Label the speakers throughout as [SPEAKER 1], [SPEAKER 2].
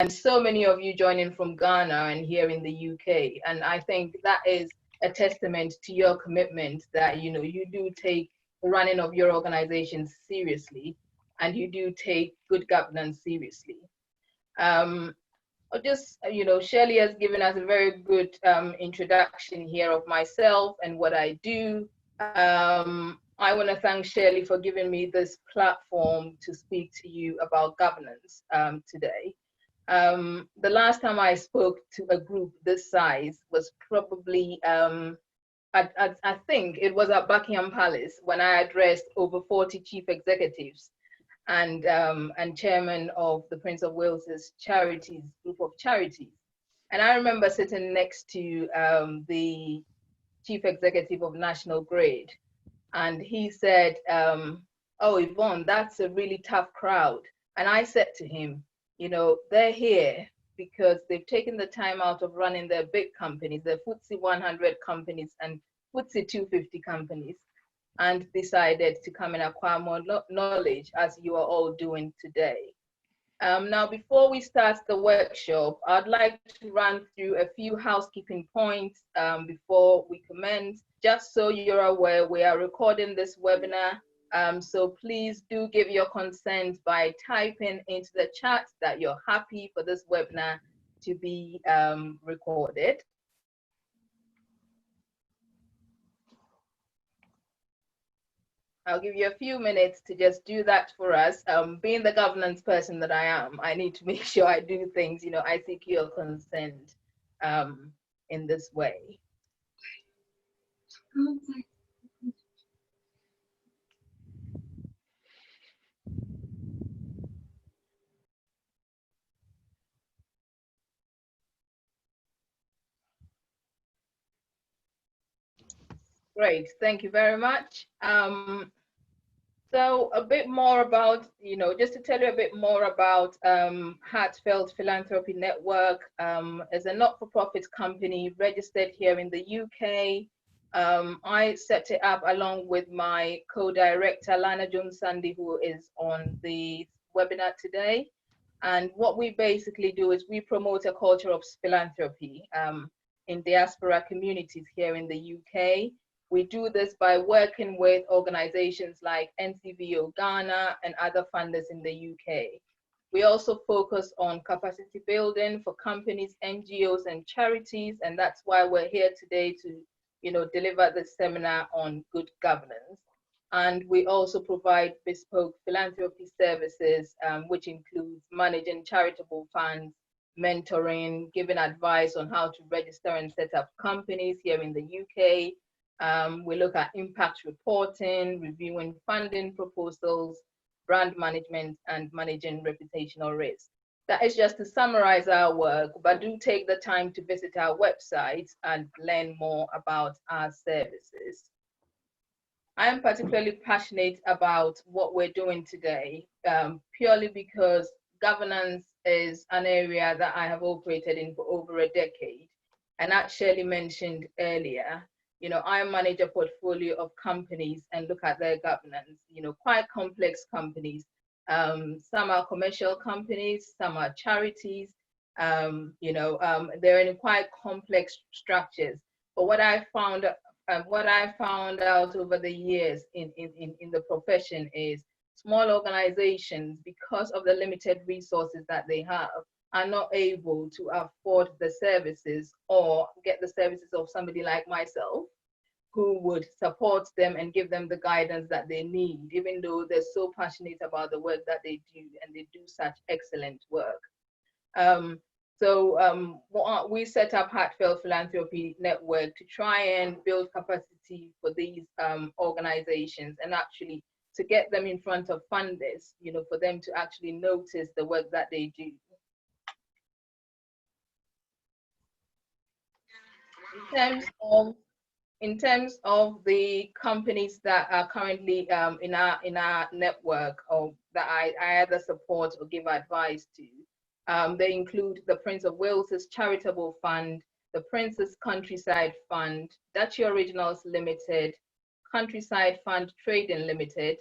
[SPEAKER 1] and so many of you joining from Ghana and here in the UK. And I think that is a testament to your commitment that, you know, you do take the running of your organization seriously, and you do take good governance seriously. Just, you know, Shirley has given us a very good introduction here of myself and what I do. I want to thank Shirley for giving me this platform to speak to you about governance today. The last time I spoke to a group this size was probably, I think it was at Buckingham Palace when I addressed over 40 chief executives and chairman of the Prince of Wales's charities, group of charities. And I remember sitting next to the chief executive of National Grid, and he said, oh, Yvonne, that's a really tough crowd. And I said to him, you know, they're here because they've taken the time out of running their big companies, their FTSE 100 companies and FTSE 250 companies, and decided to come and acquire more knowledge, as you are all doing today. Now, before we start the workshop, I'd like to run through a few housekeeping points before we commence. Just so you're aware, we are recording this webinar, so please do give your consent by typing into the chat that you're happy for this webinar to be recorded. I'll give you a few minutes to just do that for us. Being the governance person that I am, I need to make sure I do things, you know, I seek your consent in this way. Great, thank you very much. So a bit more about, you know, just to tell you a bit more about Heartfelt Philanthropy Network as a not-for-profit company registered here in the UK. I set it up along with my co-director, Lana Jones-Sandy, who is on the webinar today. And what we basically do is we promote a culture of philanthropy in diaspora communities here in the UK. We do this by working with organizations like NCVO-GHANA and other funders in the UK. We also focus on capacity building for companies, NGOs, and charities, and that's why we're here today to, you know, deliver this seminar on good governance. And we also provide bespoke philanthropy services, which includes managing charitable funds, mentoring, giving advice on how to register and set up companies here in the UK. We look at impact reporting, reviewing funding proposals, brand management, and managing reputational risk. That is just to summarize our work, but do take the time to visit our website and learn more about our services. I am particularly passionate about what we're doing today, purely because governance is an area that I have operated in for over a decade. And as Shirley mentioned earlier, you know, I manage a portfolio of companies and look at their governance, you know, quite complex companies. Some are commercial companies, some are charities, you know, they're in quite complex structures. But what I found out over the years in the profession is small organizations, because of the limited resources that they have, are not able to afford the services or get the services of somebody like myself, who would support them and give them the guidance that they need, even though they're so passionate about the work that they do, and they do such excellent work. We set up Heartfelt Philanthropy Network to try and build capacity for these organizations, and actually to get them in front of funders, you know, for them to actually notice the work that they do. In terms of the companies that are currently in our network, or that I either support or give advice to, they include the Prince of Wales's Charitable Fund, the Prince's Countryside Fund, Duchy Originals Limited, Countryside Fund Trading Limited,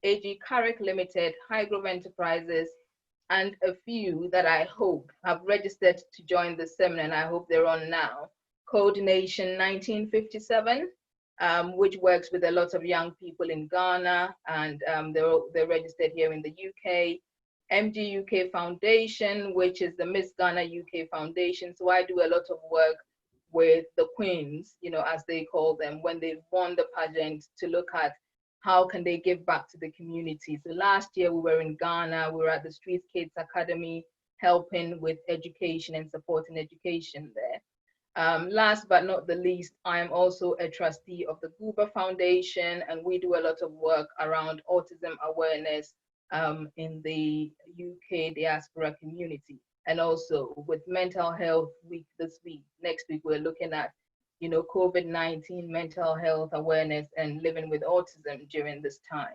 [SPEAKER 1] AG Carrick Limited, Highgrove Enterprises, and a few that I hope have registered to join the seminar, and I hope they're on now. Coordination 1957, which works with a lot of young people in Ghana, and they're registered here in the UK. MG UK Foundation, which is the Miss Ghana UK Foundation. So I do a lot of work with the queens, you know, as they call them, when they've won the pageant, to look at how can they give back to the community. So last year we were in Ghana, we were at the Street Kids Academy, helping with education and supporting education there. Last but not the least, I am also a trustee of the Guba Foundation, and we do a lot of work around autism awareness in the UK diaspora community, and also with Mental Health Week this week. Next week, we're looking at, you know, COVID-19 mental health awareness and living with autism during this time.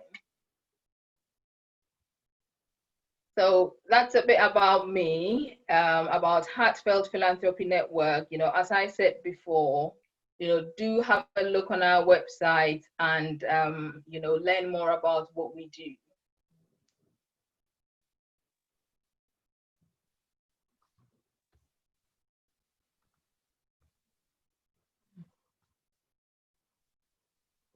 [SPEAKER 1] So that's a bit about me, about Heartfelt Philanthropy Network. You know, as I said before, you know, do have a look on our website and, you know, learn more about what we do.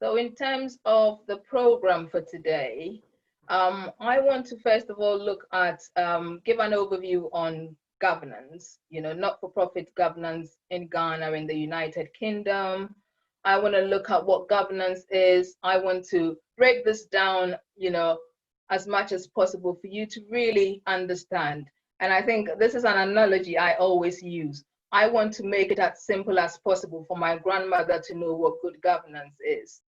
[SPEAKER 1] So in terms of the program for today, I want to first of all look at, give an overview on governance, you know, not-for-profit governance in Ghana, in the United Kingdom. I want to look at what governance is. I want to break this down, you know, as much as possible for you to really understand. And I think this is an analogy I always use. I want to make it as simple as possible for my grandmother to know what good governance is.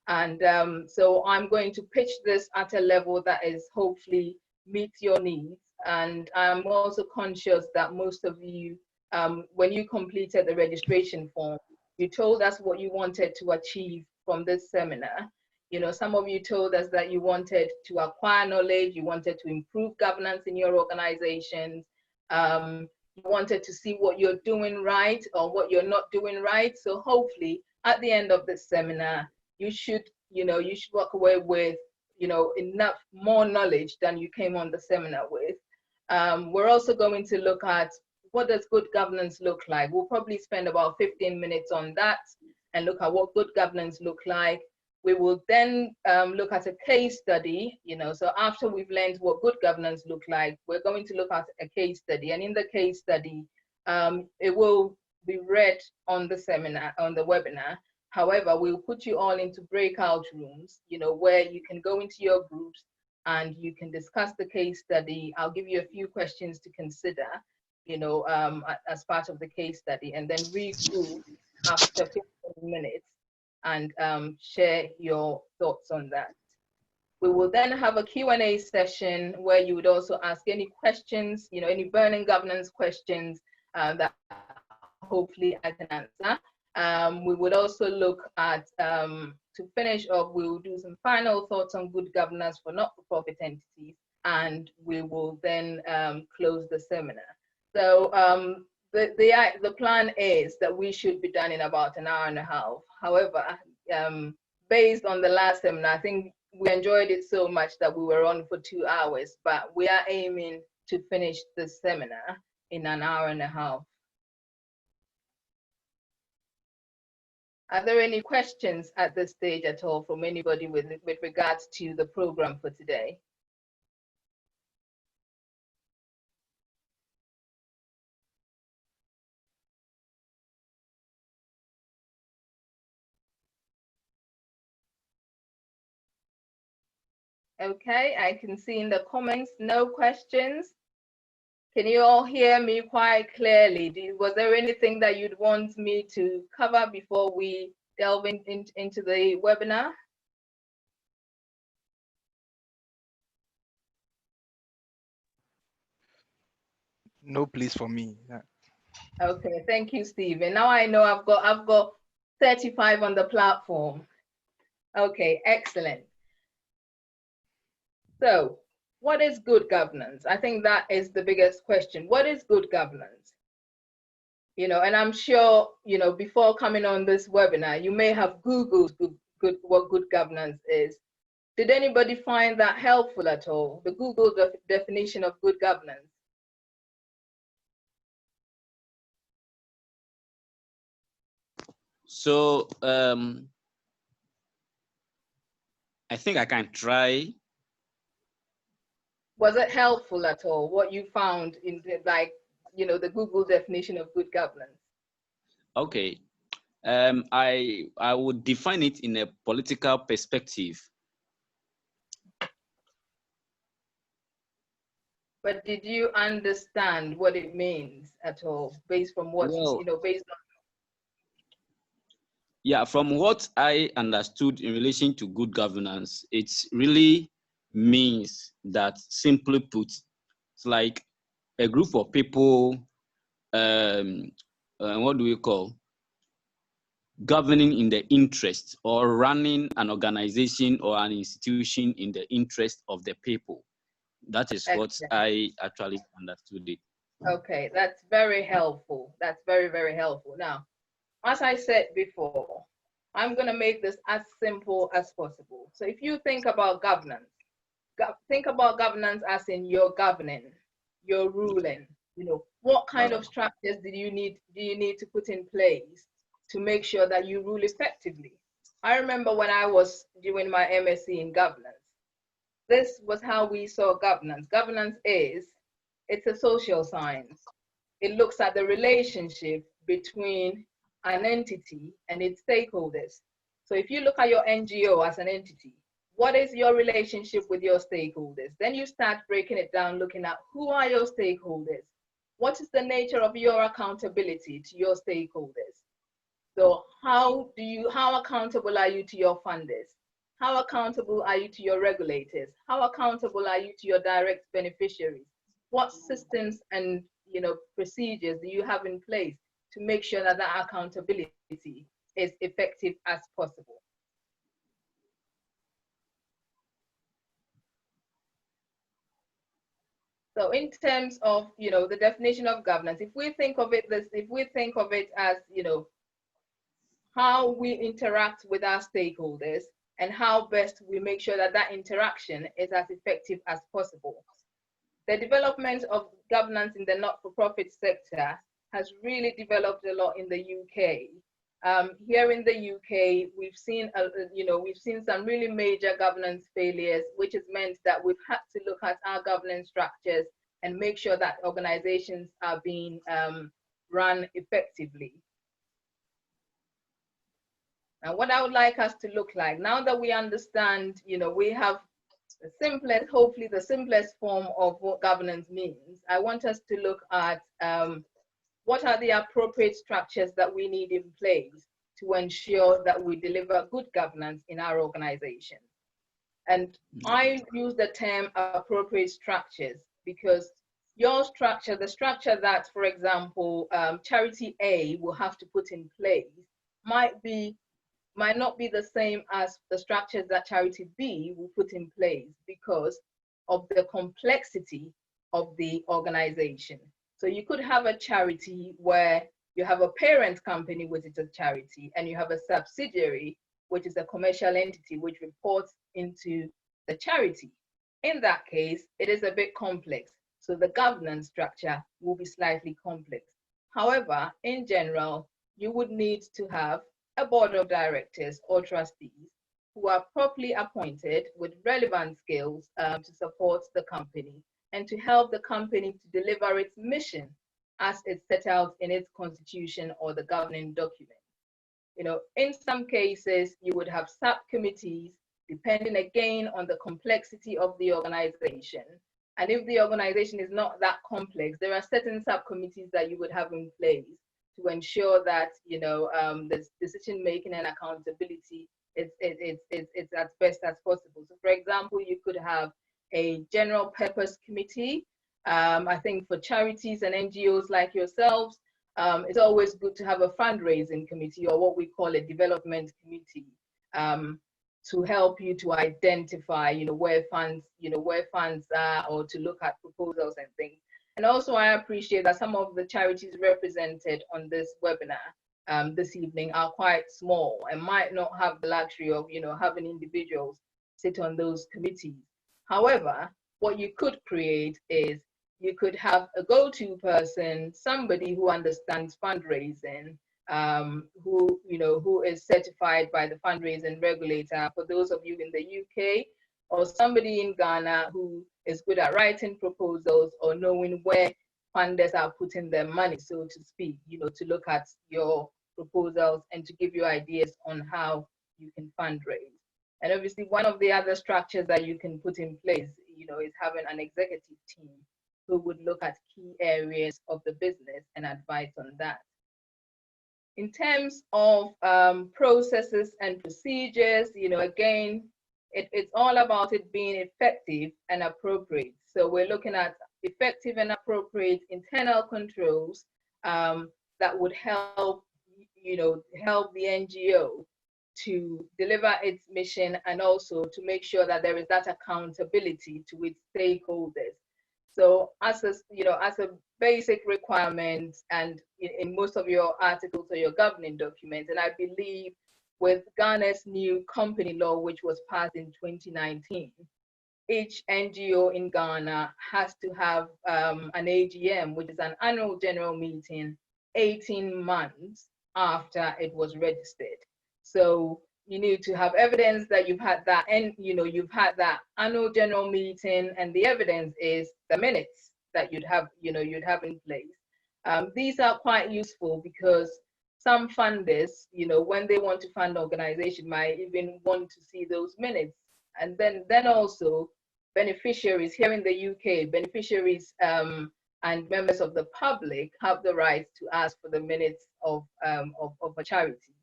[SPEAKER 1] And so I'm going to pitch this at a level that is hopefully meets your needs. And I'm also conscious that most of you, when you completed the registration form, you told us what you wanted to achieve from this seminar. You know, some of you told us that you wanted to acquire knowledge, you wanted to improve governance in your organizations, you wanted to see what you're doing right or what you're not doing right. So hopefully at the end of this seminar, you should, you know, you should walk away with, you know, enough more knowledge than you came on the seminar with. We're also going to look at what does good governance look like. We'll probably spend about 15 minutes on that and look at what good governance look like. We will then look at a case study, you know, so after we've learned what good governance look like, we're going to look at a case study. And in the case study, it will be read on the seminar, on the webinar. However, we'll put you all into breakout rooms, you know, where you can go into your groups and you can discuss the case study. I'll give you a few questions to consider, you know, as part of the case study, and then regroup after 15 minutes and share your thoughts on that. We will then have a Q&A session where you would also ask any questions, you know, any burning governance questions that hopefully I can answer. We would also look at, to finish off, we will do some final thoughts on good governance for not-for-profit entities, and we will then close the seminar. So the plan is that we should be done in about an hour and a half. However, based on the last seminar, I think we enjoyed it so much that we were on for 2 hours, but we are aiming to finish the seminar in an hour and a half. Are there any questions at this stage at all from anybody with regards to the program for today? Okay, I can see in the comments, no questions. Can you all hear me quite clearly? Was there anything that you'd want me to cover before we delve into the webinar?
[SPEAKER 2] No, please, for me. Yeah.
[SPEAKER 1] Okay, thank you, Stephen. Now I know I've got 35 on the platform. Okay, excellent. So, what is good governance? I think that is the biggest question. What is good governance? You know, and I'm sure, you know, before coming on this webinar, you may have Googled what good governance is. Did anybody find that helpful at all? The Google definition of good governance.
[SPEAKER 3] So I think I can try.
[SPEAKER 1] Was it helpful at all, what you found in the, like, you know, the Google definition of good governance?
[SPEAKER 3] Okay. I would define it in a political perspective.
[SPEAKER 1] But did you understand what it means at all, based from what, you know, based on?
[SPEAKER 3] Yeah, from what I understood in relation to good governance, it really means that, simply put, it's like a group of people, what do we call, governing in the interest, or running an organization or an institution in the interest of the people. That is what I actually understood it.
[SPEAKER 1] Okay, that's very helpful. That's very, very helpful. Now, as I said before, I'm going to make this as simple as possible. So if you think about governance, think about governance as in your governing, your ruling. You know, what kind of structures do you need to put in place to make sure that you rule effectively? I remember when I was doing my MSc in governance, this was how we saw governance. Governance it's a social science. It looks at the relationship between an entity and its stakeholders. So if you look at your NGO as an entity, what is your relationship with your stakeholders? Then you start breaking it down, looking at who are your stakeholders? What is the nature of your accountability to your stakeholders? So how accountable are you to your funders? How accountable are you to your regulators? How accountable are you to your direct beneficiaries? What systems and, you know, procedures do you have in place to make sure that that accountability is effective as possible? So in terms of, you know, the definition of governance, if we think of it as, you know, how we interact with our stakeholders and how best we make sure that that interaction is as effective as possible. The development of governance in the not-for-profit sector has really developed a lot in the UK. Here in the UK, we've seen some really major governance failures, which has meant that we've had to look at our governance structures and make sure that organizations are being run effectively. And what I would like us to look like, now that we understand, you know, we have the simplest, hopefully the simplest form of what governance means, I want us to look at what are the appropriate structures that we need in place to ensure that we deliver good governance in our organization. And I use the term appropriate structures because your structure, the structure that, for example, charity A will have to put in place might not be the same as the structures that charity B will put in place because of the complexity of the organization. So you could have a charity where you have a parent company, which is a charity, and you have a subsidiary, which is a commercial entity, which reports into the charity. In that case, it is a bit complex. So the governance structure will be slightly complex. However, in general, you would need to have a board of directors or trustees who are properly appointed with relevant skills to support the company and to help the company to deliver its mission as it's set out in its constitution or the governing document. You know, in some cases, you would have subcommittees, depending again on the complexity of the organization. And if the organization is not that complex, there are certain subcommittees that you would have in place to ensure that, you know, the decision making and accountability is as best as possible. So for example, you could have a general purpose committee. I think for charities and NGOs like yourselves, it's always good to have a fundraising committee or what we call a development committee to help you to identify, you know, where funds are, or to look at proposals and things. And also, I appreciate that some of the charities represented on this webinar this evening are quite small and might not have the luxury of, you know, having individuals sit on those committees. However, what you could create is you could have a go-to person, somebody who understands fundraising, who is certified by the fundraising regulator for those of you in the UK, or somebody in Ghana who is good at writing proposals or knowing where funders are putting their money, so to speak, to look at your proposals and to give you ideas on how you can fundraise. And obviously, one of the other structures that you can put in place, is having an executive team who would look at key areas of the business and advise on that. In terms of processes and procedures, again, it's all about it being effective and appropriate. So we're looking at effective and appropriate internal controls that would help, help the NGO to deliver its mission, and also to make sure that there is that accountability to its stakeholders. So as a basic requirement, and in most of your articles or your governing documents, and I believe with Ghana's new company law, which was passed in 2019, each NGO in Ghana has to have an AGM, which is an annual general meeting, 18 months after it was registered. So you need to have evidence that you've had that, and you've had that annual general meeting, and the evidence is the minutes that you'd have in place. These are quite useful because some funders, when they want to fund organization, might even want to see those minutes. And then also beneficiaries here in the UK, beneficiaries and members of the public have the right to ask for the minutes of a charity,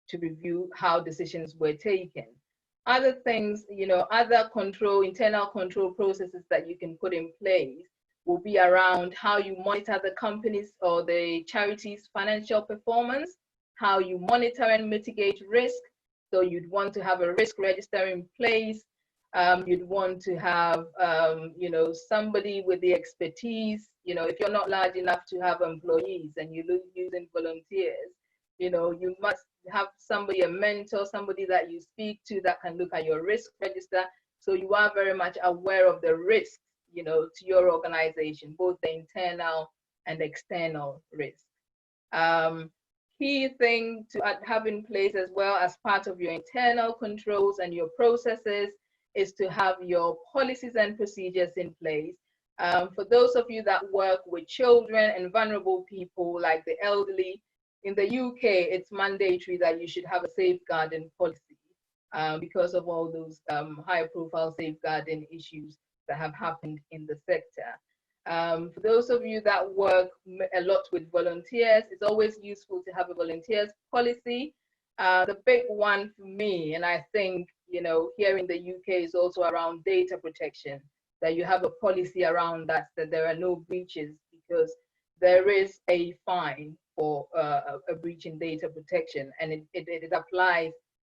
[SPEAKER 1] to review how decisions were taken. Other things, other internal control processes that you can put in place will be around how you monitor the company's or the charity's financial performance, how you monitor and mitigate risk. So you'd want to have a risk register in place. You'd want to have, somebody with the expertise. If you're not large enough to have employees and you're using volunteers, you must have somebody, a mentor, somebody that you speak to that can look at your risk register. So you are very much aware of the risks, to your organization, both the internal and external risk. Key thing to have in place as well as part of your internal controls and your processes is to have your policies and procedures in place. For those of you that work with children and vulnerable people like the elderly, in the UK, it's mandatory that you should have a safeguarding policy because of all those high-profile safeguarding issues that have happened in the sector. For those of you that work a lot with volunteers, it's always useful to have a volunteers policy. The big one for me, and I think here in the UK, is also around data protection, that you have a policy around that there are no breaches, because there is a fine for a breach in data protection, and it applies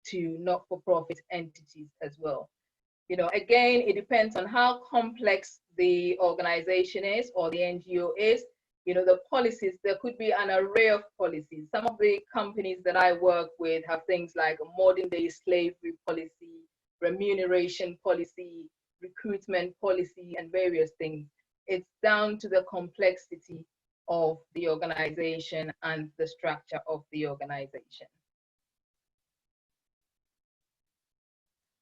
[SPEAKER 1] to not-for-profit entities as well. Again, it depends on how complex the organization is or the NGO is. The policies, there could be an array of policies. Some of the companies that I work with have things like a modern-day slavery policy, remuneration policy, recruitment policy, and various things. It's down to the complexity of the organization and the structure of the organization.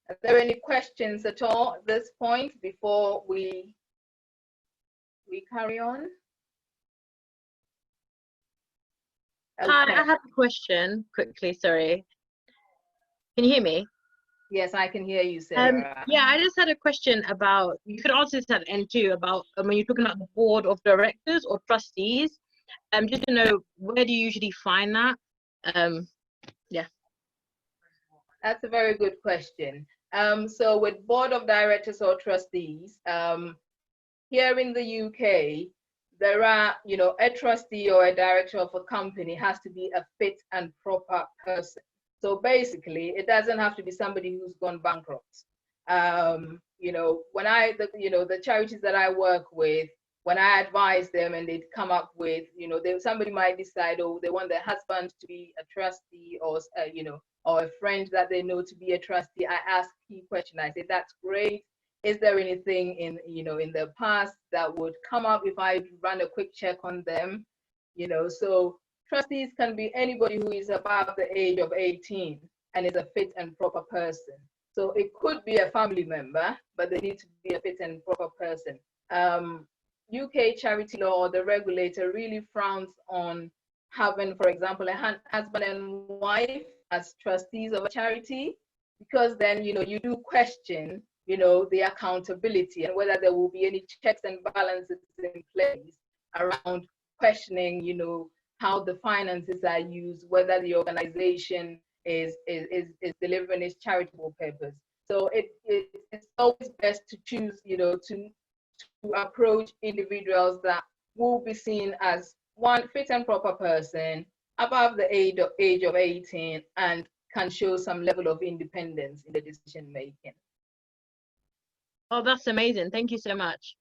[SPEAKER 1] Are there any questions at all at this point before we carry on? Okay.
[SPEAKER 4] Hi, I have a question quickly, sorry. Can you hear me?
[SPEAKER 1] Yes, I can hear you, Sarah.
[SPEAKER 4] Yeah, I just had a question about, you could answer this at the end too, about when you're talking about the board of directors or trustees, just to know, where do you usually find that? Yeah.
[SPEAKER 1] That's a very good question. So with board of directors or trustees, here in the UK, there are, a trustee or a director of a company has to be a fit and proper person. So basically, it doesn't have to be somebody who's gone bankrupt. When the charities that I work with, when I advise them and they'd come up with, somebody might decide, oh, they want their husband to be a trustee or, or a friend that they know to be a trustee, I ask key questions. I say, that's great. Is there anything in, in the past that would come up if I run a quick check on them? So trustees can be anybody who is above the age of 18 and is a fit and proper person. So it could be a family member, but they need to be a fit and proper person. UK charity law, or the regulator, really frowns on having, for example, a husband and wife as trustees of a charity, because then, you do question, the accountability and whether there will be any checks and balances in place around questioning, how the finances are used, whether the organization is delivering its charitable purpose. So it's always best to choose, to approach individuals that will be seen as one fit and proper person above the age of 18 and can show some level of independence in the decision making.
[SPEAKER 4] Oh, that's amazing. Thank you so much.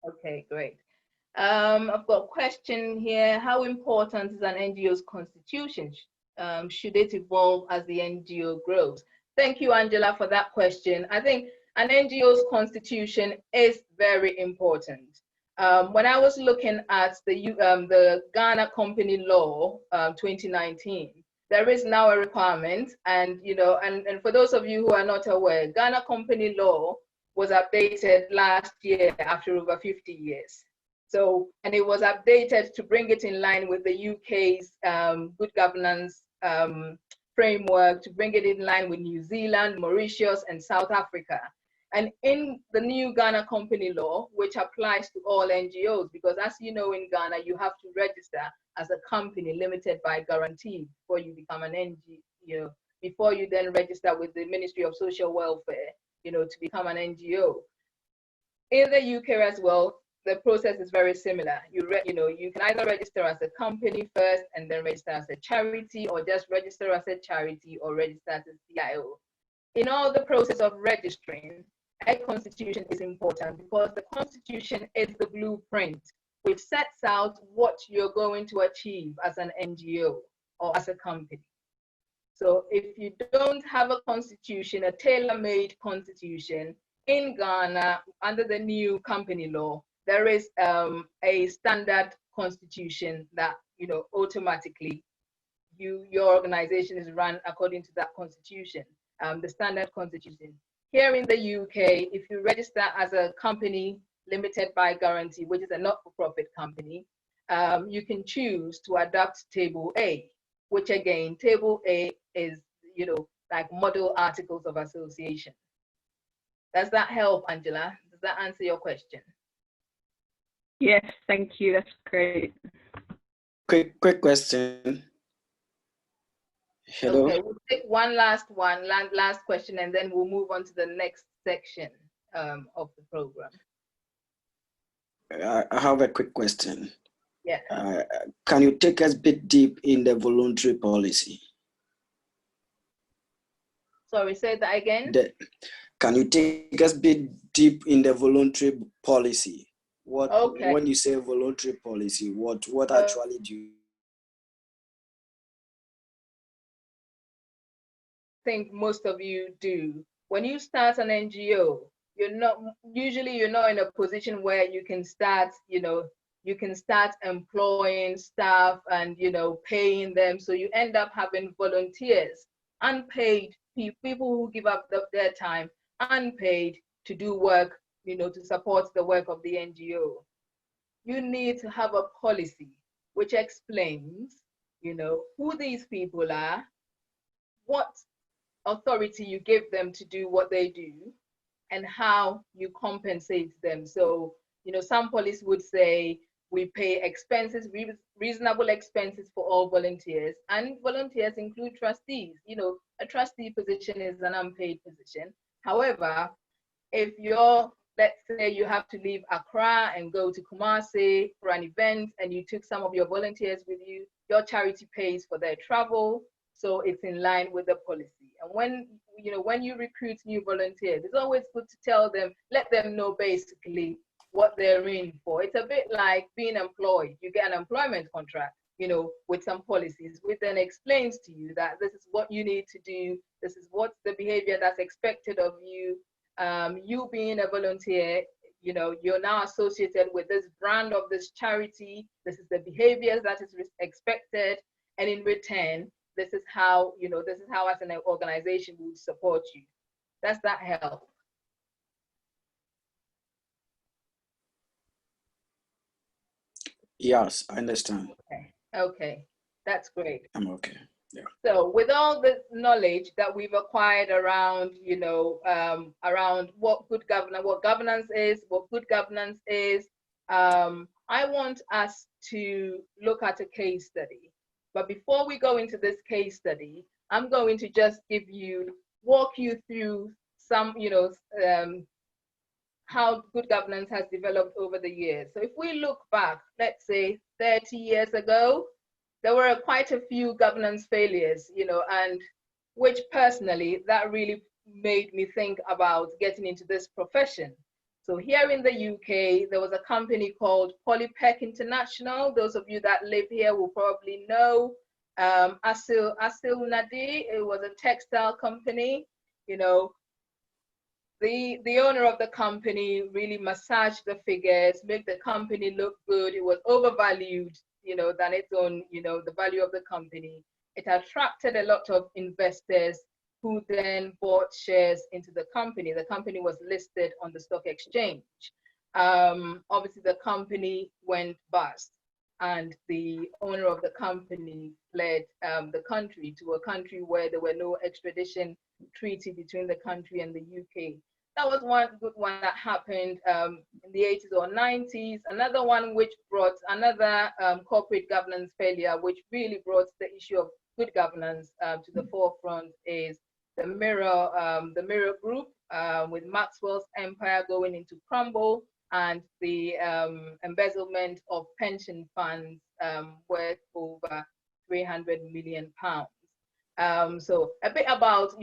[SPEAKER 1] Okay, great. I've got a question here. How important is an NGO's constitution? Should it evolve as the NGO grows? Thank you, Angela, for that question. I think an NGO's constitution is very important. When I was looking at the Ghana Company Law 2019, there is now a requirement, and and for those of you who are not aware, Ghana Company Law was updated last year after over 50 years. So, and it was updated to bring it in line with the UK's good governance framework, to bring it in line with New Zealand, Mauritius, and South Africa. And in the new Ghana Company Law, which applies to all NGOs, because as you know, in Ghana, you have to register as a company limited by guarantee before you become an NGO, before you then register with the Ministry of Social Welfare, to become an NGO. In the UK as well, the process is very similar. You can either register as a company first and then register as a charity, or just register as a charity or register as a CIO. In all the process of registering, a constitution is important because the constitution is the blueprint which sets out what you're going to achieve as an NGO or as a company. So if you don't have a constitution, a tailor-made constitution in Ghana under the new company law, there is a standard constitution that automatically your organization is run according to that constitution, the standard constitution. Here in the UK, if you register as a company limited by guarantee, which is a not-for-profit company, you can choose to adopt Table A, which again, Table A is like model articles of association. Does that help, Angela? Does that answer your question?
[SPEAKER 5] Yes, thank you. That's great.
[SPEAKER 6] Quick question. Hello.
[SPEAKER 1] Okay, we'll take one last question, and then we'll move on to the next section of the program.
[SPEAKER 6] I have a quick question.
[SPEAKER 1] Yeah.
[SPEAKER 6] Can you take us a bit deep in the voluntary policy?
[SPEAKER 1] Sorry, say that again.
[SPEAKER 6] Can you take us a bit deep in the voluntary policy?
[SPEAKER 1] Okay.
[SPEAKER 6] When you say voluntary policy, what actually do you
[SPEAKER 1] think most of you do? When you start an NGO, you're not in a position where you can start, you can start employing staff and paying them. So you end up having volunteers, unpaid people who give up their time, unpaid, to do work, to support the work of the NGO. You need to have a policy which explains, who these people are, what authority you give them to do what they do, and how you compensate them. So, some police would say we pay expenses, reasonable expenses for all volunteers, and volunteers include trustees. A trustee position is an unpaid position. However, if let's say you have to leave Accra and go to Kumasi for an event, and you took some of your volunteers with you, your charity pays for their travel, so it's in line with the policy. And when you recruit new volunteers, it's always good to tell them, let them know basically what they're in for. It's a bit like being employed. You get an employment contract, with some policies, which then explains to you that this is what you need to do, this is what's the behavior that's expected of you. You being a volunteer, you're now associated with this brand of this charity. This is the behaviors that is expected, and in return, this is how as an organization we would support you. Does that help?
[SPEAKER 6] Yes, I understand.
[SPEAKER 1] Okay, that's great.
[SPEAKER 6] I'm okay. Yeah.
[SPEAKER 1] So with all the knowledge that we've acquired around, around what good governance is, I want us to look at a case study. But before we go into this case study, I'm going to just walk you through some, how good governance has developed over the years. So if we look back, let's say 30 years ago, there were quite a few governance failures, and which personally, that really made me think about getting into this profession. So here in the UK, there was a company called Polypec International. Those of you that live here will probably know. Asil Nadi, it was a textile company. The owner of the company really massaged the figures, make the company look good. It was overvalued, than its own, the value of the company. It attracted a lot of investors who then bought shares into the company. The company was listed on the stock exchange. Obviously, the company went bust, and the owner of the company fled the country to a country where there were no extradition treaty between the country and the UK. That was one good one that happened in the 80s or 90s. Another one which brought another corporate governance failure, which really brought the issue of good governance to the forefront, is the Mirror Group, with Maxwell's empire going into crumble, and the embezzlement of pension funds worth over £300 million. So a bit about,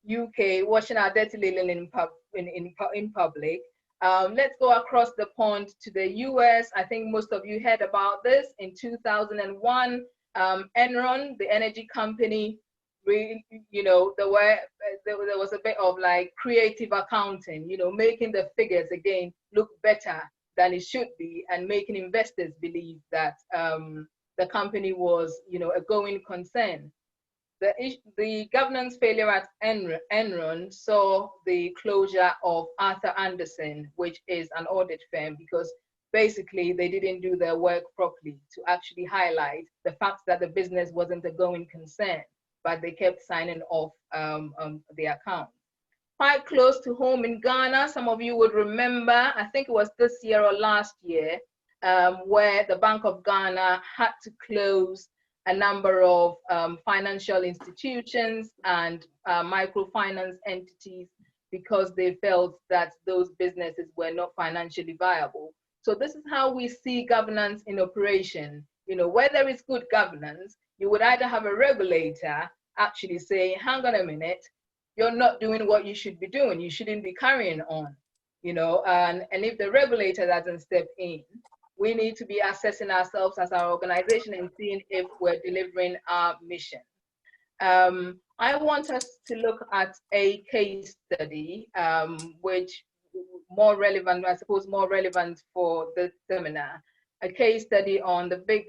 [SPEAKER 1] UK washing our dirty linen in public. Let's go across the pond to the US. I think most of you heard about this. In 2001, Enron, the energy company, really, there was a bit of like creative accounting, making the figures again look better than it should be, and making investors believe that the company was, a going concern. The governance failure at Enron saw the closure of Arthur Andersen, which is an audit firm, because basically they didn't do their work properly to actually highlight the fact that the business wasn't a going concern, but they kept signing off the account. Quite close to home in Ghana, some of you would remember, I think it was this year or last year, where the Bank of Ghana had to close a number of financial institutions and microfinance entities because they felt that those businesses were not financially viable. So this is how we see governance in operation. Where there is good governance, you would either have a regulator actually say, hang on a minute, you're not doing what you should be doing. You shouldn't be carrying on, and if the regulator doesn't step in, we need to be assessing ourselves as our organization and seeing if we're delivering our mission. I want us to look at a case study, which more relevant for the seminar, a case study on the big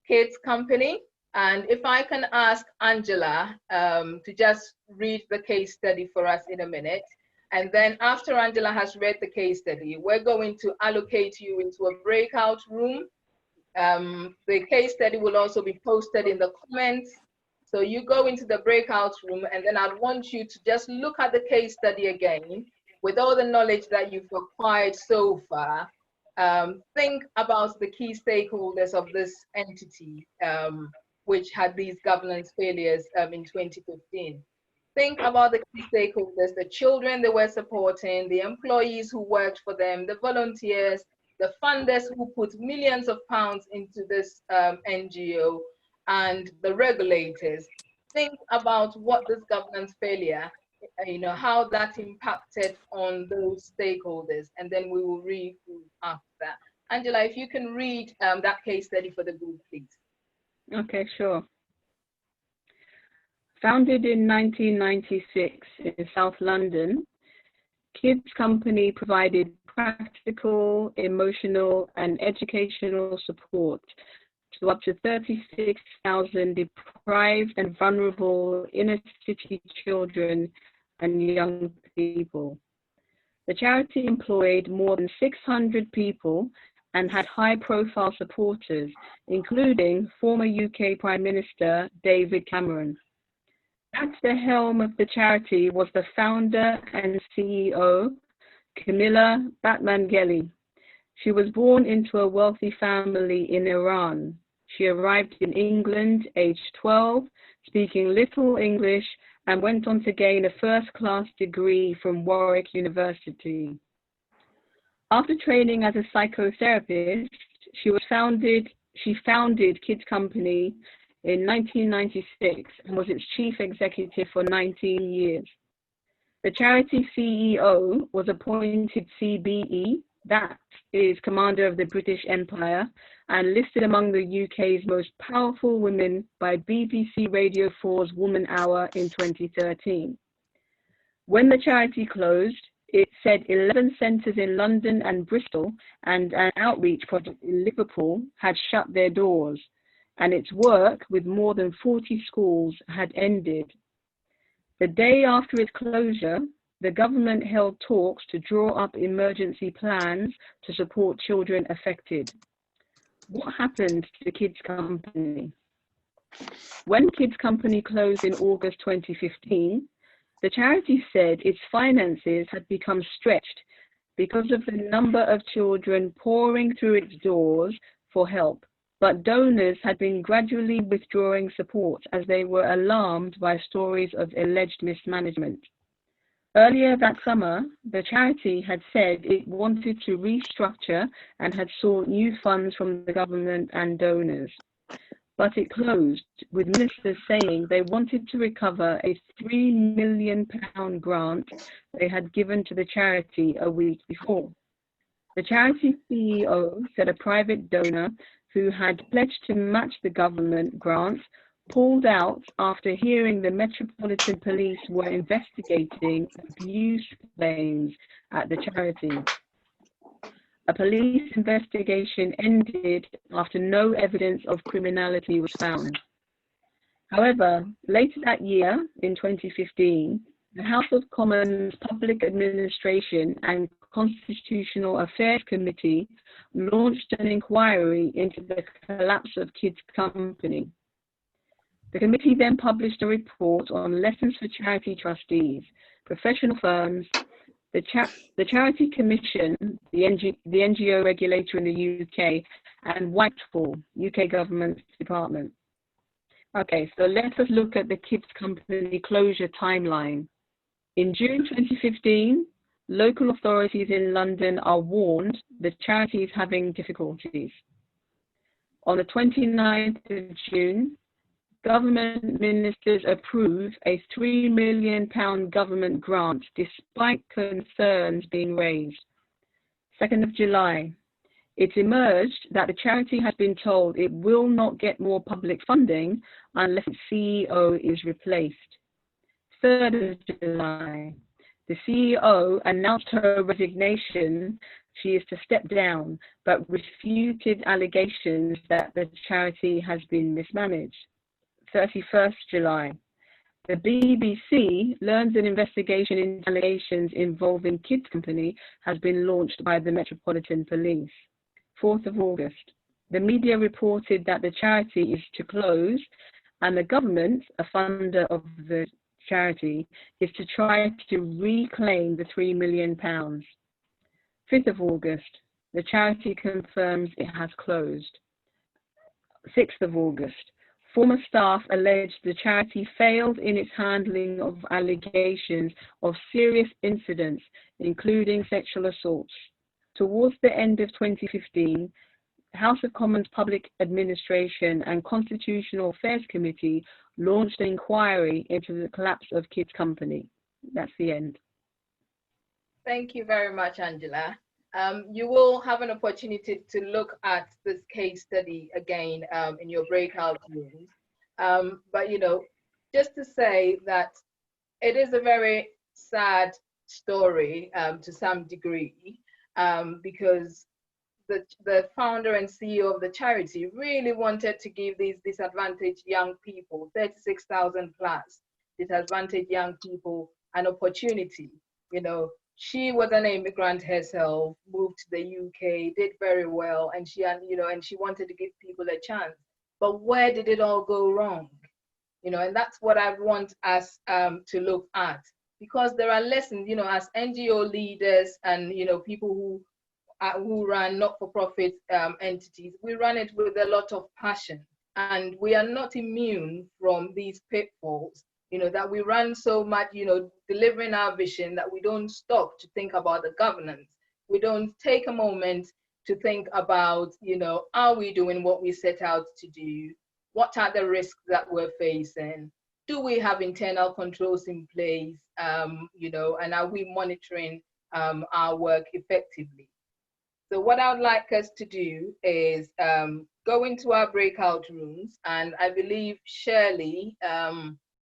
[SPEAKER 1] kids company. And if I can ask Angela to just read the case study for us in a minute. And then after Angela has read the case study, we're going to allocate you into a breakout room. The case study will also be posted in the comments. So you go into the breakout room, and then I'd want you to just look at the case study again with all the knowledge that you've acquired so far. Think about the key stakeholders of this entity, which had these governance failures in 2015. Think about the key stakeholders, the children they were supporting, the employees who worked for them, the volunteers, the funders who put millions of pounds into this NGO, and the regulators. Think about what this governance failure, how that impacted on those stakeholders, and then we will read through after. Angela, if you can read that case study for the group, please.
[SPEAKER 5] Okay, sure. Founded in 1996 in South London, Kids Company provided practical, emotional, and educational support to up to 36,000 deprived and vulnerable inner city children and young people. The charity employed more than 600 people and had high-profile supporters, including former UK Prime Minister David Cameron. At the helm of the charity was the founder and CEO, Camilla Batmangeli. She was born into a wealthy family in Iran. She arrived in England aged 12, speaking little English, and went on to gain a first-class degree from Warwick University. After training as a psychotherapist, she founded Kids Company in 1996 and was its chief executive for 19 years. The charity CEO was appointed CBE, that is Commander of the British Empire, and listed among the UK's most powerful women by BBC Radio 4's Woman Hour in 2013. When the charity closed, it said 11 centres in London and Bristol and an outreach project in Liverpool had shut their doors, and its work with more than 40 schools had ended. The day after its closure, the government held talks to draw up emergency plans to support children affected. What happened to Kids Company? When Kids Company closed in August 2015, the charity said its finances had become stretched because of the number of children pouring through its doors for help, but donors had been gradually withdrawing support as they were alarmed by stories of alleged mismanagement. Earlier that summer, the charity had said it wanted to restructure and had sought new funds from the government and donors. But it closed, with ministers saying they wanted to recover a £3 million grant they had given to the charity a week before. The charity CEO said a private donor who had pledged to match the government grants pulled out after hearing the Metropolitan Police were investigating abuse claims at the charity. A police investigation ended after no evidence of criminality was found. However, later that year, in 2015, the House of Commons Public Administration and Constitutional Affairs Committee launched an inquiry into the collapse of Kids Company. The committee then published a report on lessons for charity trustees, professional firms, the Charity Commission, the NGO regulator in the UK, and Whitehall, UK Government Department. Okay, so let us look at the Kids Company closure timeline. In June 2015, local authorities in London are warned the charity is having difficulties. On the 29th of June, government ministers approve a £3 million government grant despite concerns being raised. 2nd of July, it emerged that the charity has been told it will not get more public funding unless its CEO is replaced. 3rd of July, the CEO announced her resignation. She is to step down, but refuted allegations that the charity has been mismanaged. 31st July, the BBC learns an investigation into allegations involving Kids Company has been launched by the Metropolitan Police. 4th of August, the media reported that the charity is to close and the government, a funder of the charity, is to try to reclaim the £3 million. 5th of August, the charity confirms it has closed. 6th of August, former staff alleged the charity failed in its handling of allegations of serious incidents, including sexual assaults. Towards the end of 2015, the House of Commons Public Administration and Constitutional Affairs Committee launched an inquiry into the collapse of Kids Company. That's the end.
[SPEAKER 1] Thank you very much, Angela. You will have an opportunity to look at this case study again in your breakout rooms. But, you know, just to say that it is a very sad story to some degree, because the founder and CEO of the charity really wanted to give these disadvantaged young people, 36,000 plus disadvantaged young people, an opportunity. You know, she was an immigrant herself, moved to the UK, did very well, and she wanted to give people a chance. But where did it all go wrong? You know, and that's what I want us to look at, because there are lessons, you know, as NGO leaders and, you know, people who run not-for-profit entities, we run it with a lot of passion, and we are not immune from these pitfalls, you know, that we run so much, you know, delivering our vision, that we don't stop to think about the governance. We don't take a moment to think about, you know, are we doing what we set out to do? What are the risks that we're facing? Do we have internal controls in place, you know, and are we monitoring our work effectively? So what I would like us to do is go into our breakout rooms, and I believe Shirley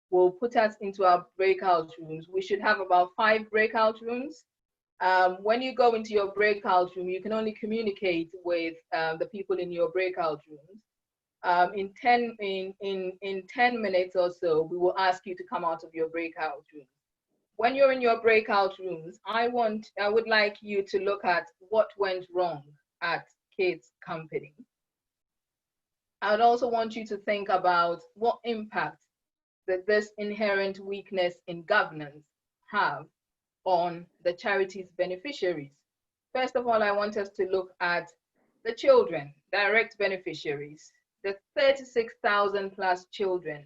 [SPEAKER 1] will put us into our breakout rooms. We should have about 5 breakout rooms. When you go into your breakout room, you can only communicate with the people in your breakout rooms. In 10 minutes or so, we will ask you to come out of your breakout room. When you're in your breakout rooms, I would like you to look at what went wrong at Kids Company. I would also want you to think about what impact that this inherent weakness in governance have on the charity's beneficiaries. First of all, I want us to look at the children, direct beneficiaries, the 36,000 plus children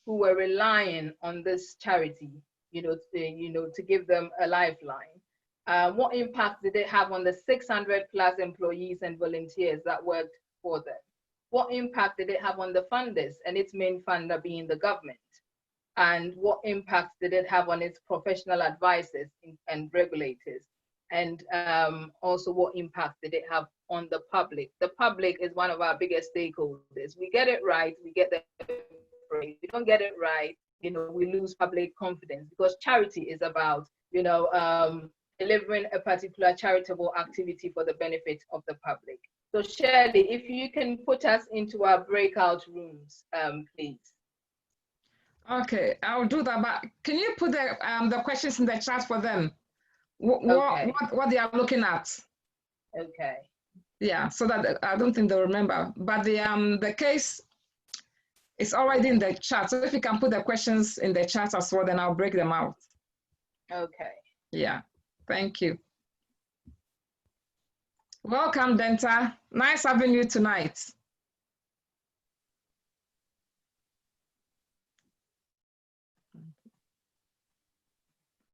[SPEAKER 1] who were relying on this charity, to give them a lifeline. What impact did it have on the 600 plus employees and volunteers that worked for them? What impact did it have on the funders, and its main funder being the government? And what impact did it have on its professional advisors and regulators? And also, what impact did it have on the public? The public is one of our biggest stakeholders. We get it right, we get the praise. We don't get it right, we lose public confidence, because charity is about, delivering a particular charitable activity for the benefit of the public. So Shirley, if you can put us into our breakout rooms, please.
[SPEAKER 7] Okay, I'll do that, but can you put the questions in the chat for them?
[SPEAKER 1] Okay.
[SPEAKER 7] What they are looking at?
[SPEAKER 1] Okay.
[SPEAKER 7] Yeah, so that I don't think they'll remember, but the case is already in the chat. So if you can put the questions in the chat as well, then I'll break them out.
[SPEAKER 1] Okay.
[SPEAKER 7] Yeah, thank you. Welcome, Denta. Nice having you tonight.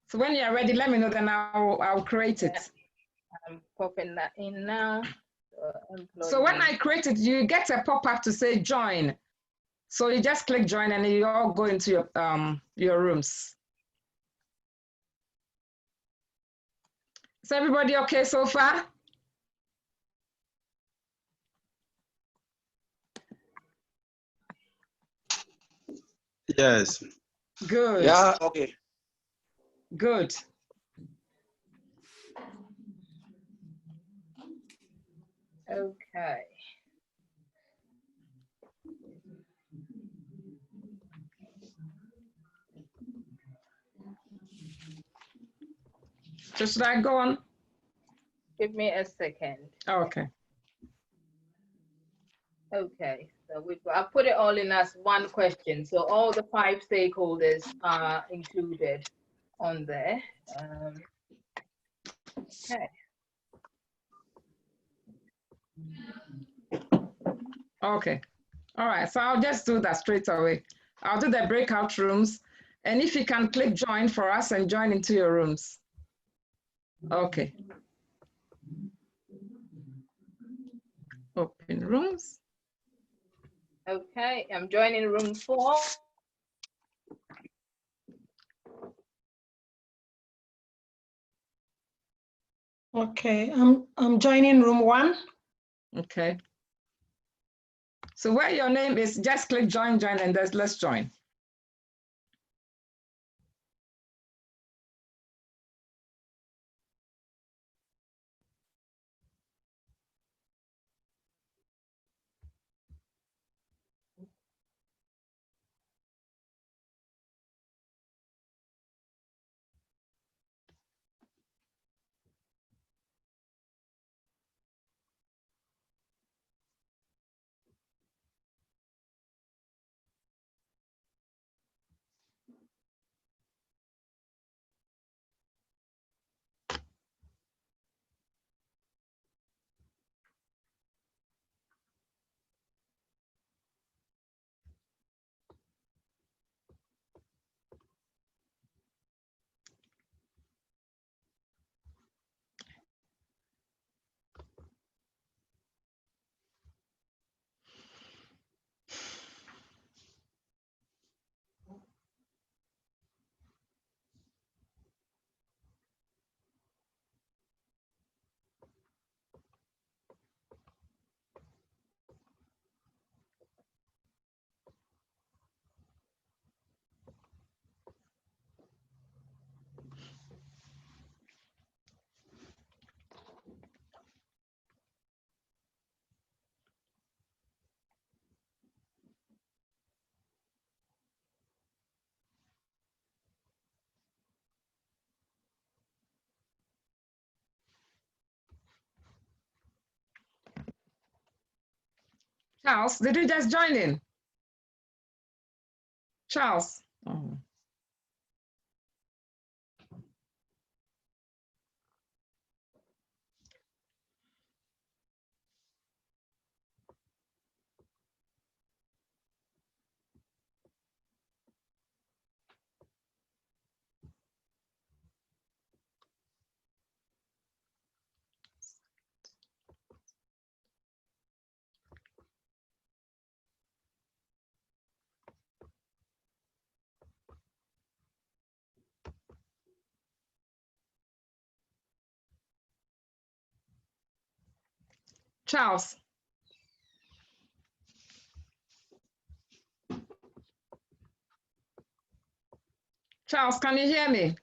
[SPEAKER 7] So when you're ready, let me know, then I'll create it.
[SPEAKER 1] I'm popping that in now.
[SPEAKER 7] So when I create it, you get a pop-up to say join. So you just click join and you all go into your rooms. Is everybody okay so far?
[SPEAKER 8] Yes.
[SPEAKER 7] Good.
[SPEAKER 6] Yeah, okay.
[SPEAKER 7] Good.
[SPEAKER 1] Okay.
[SPEAKER 7] So should I go on?
[SPEAKER 1] Give me a second.
[SPEAKER 7] Okay.
[SPEAKER 1] Okay, so I put it all in as one question. So all the 5 stakeholders are included on there. Okay.
[SPEAKER 7] Okay. All right. So I'll just do that straight away. I'll do the breakout rooms. And if you can click join for us and join into your rooms. Okay. Open rooms.
[SPEAKER 1] Okay, I'm joining room 4.
[SPEAKER 8] Okay, I'm joining room 1.
[SPEAKER 7] Okay. So where your name is, just click join, and let's join. Charles, did you just join in? Charles. Oh. Charles. Charles, can you hear me?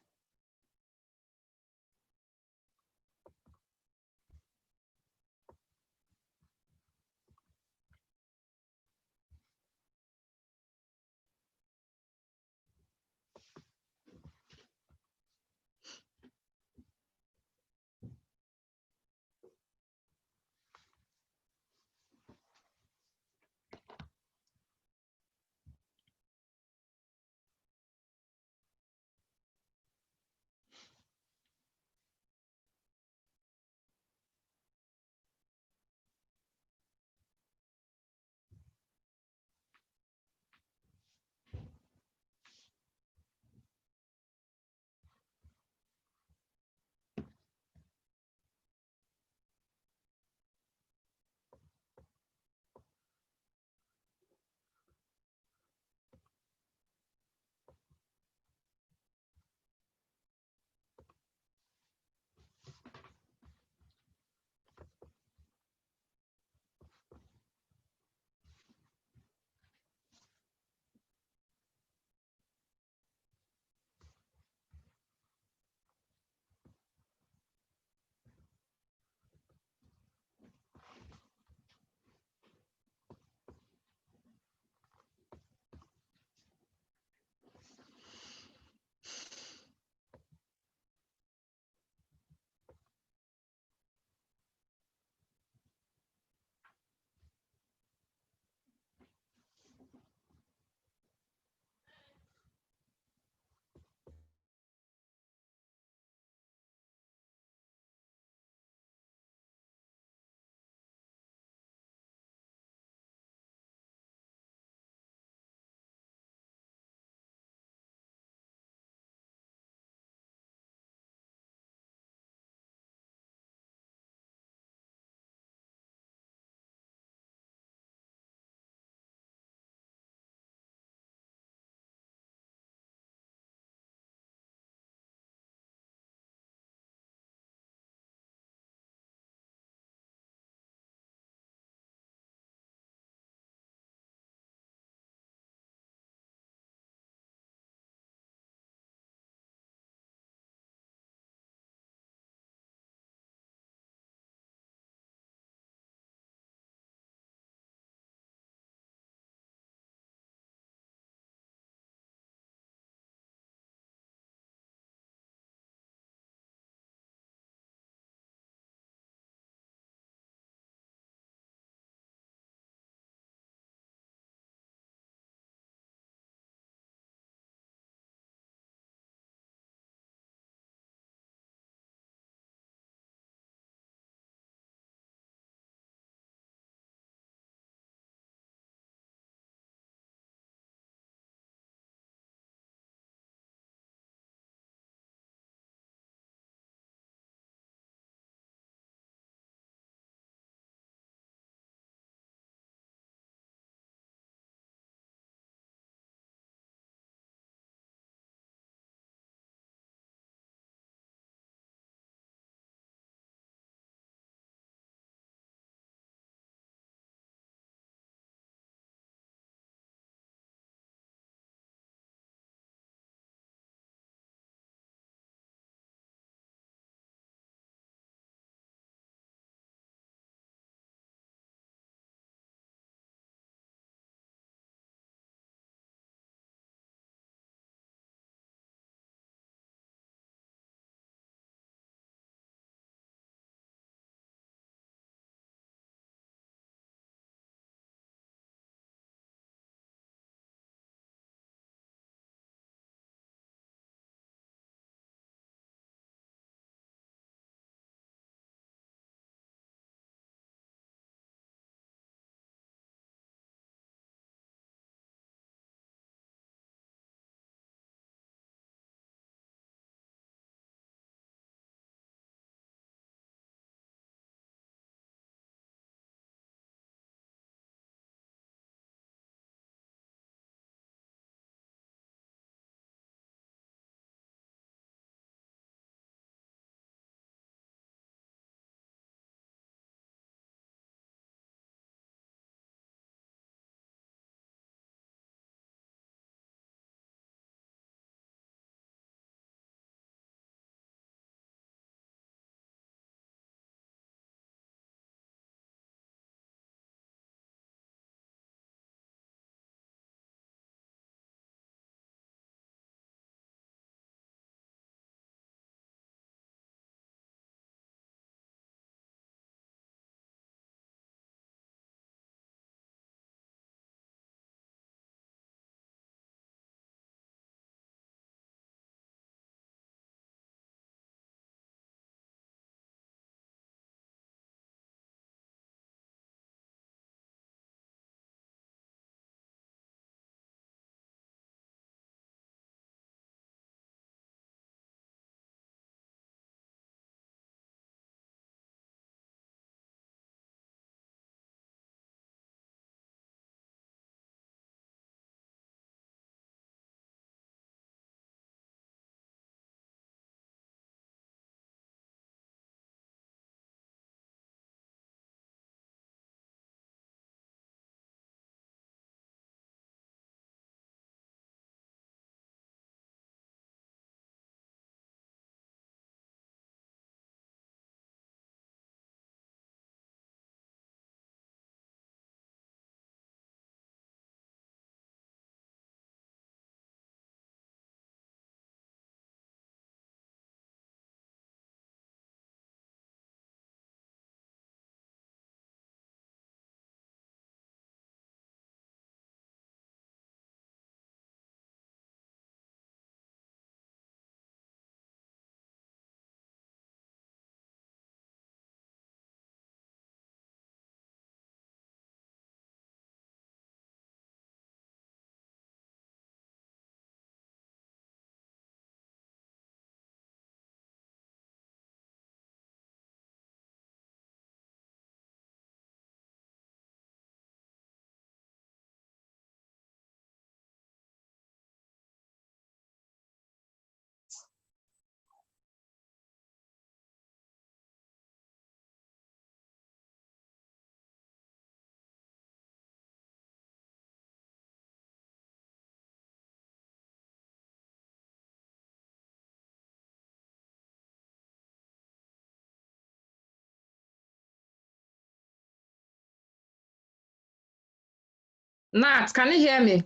[SPEAKER 7] Nat, can you hear me?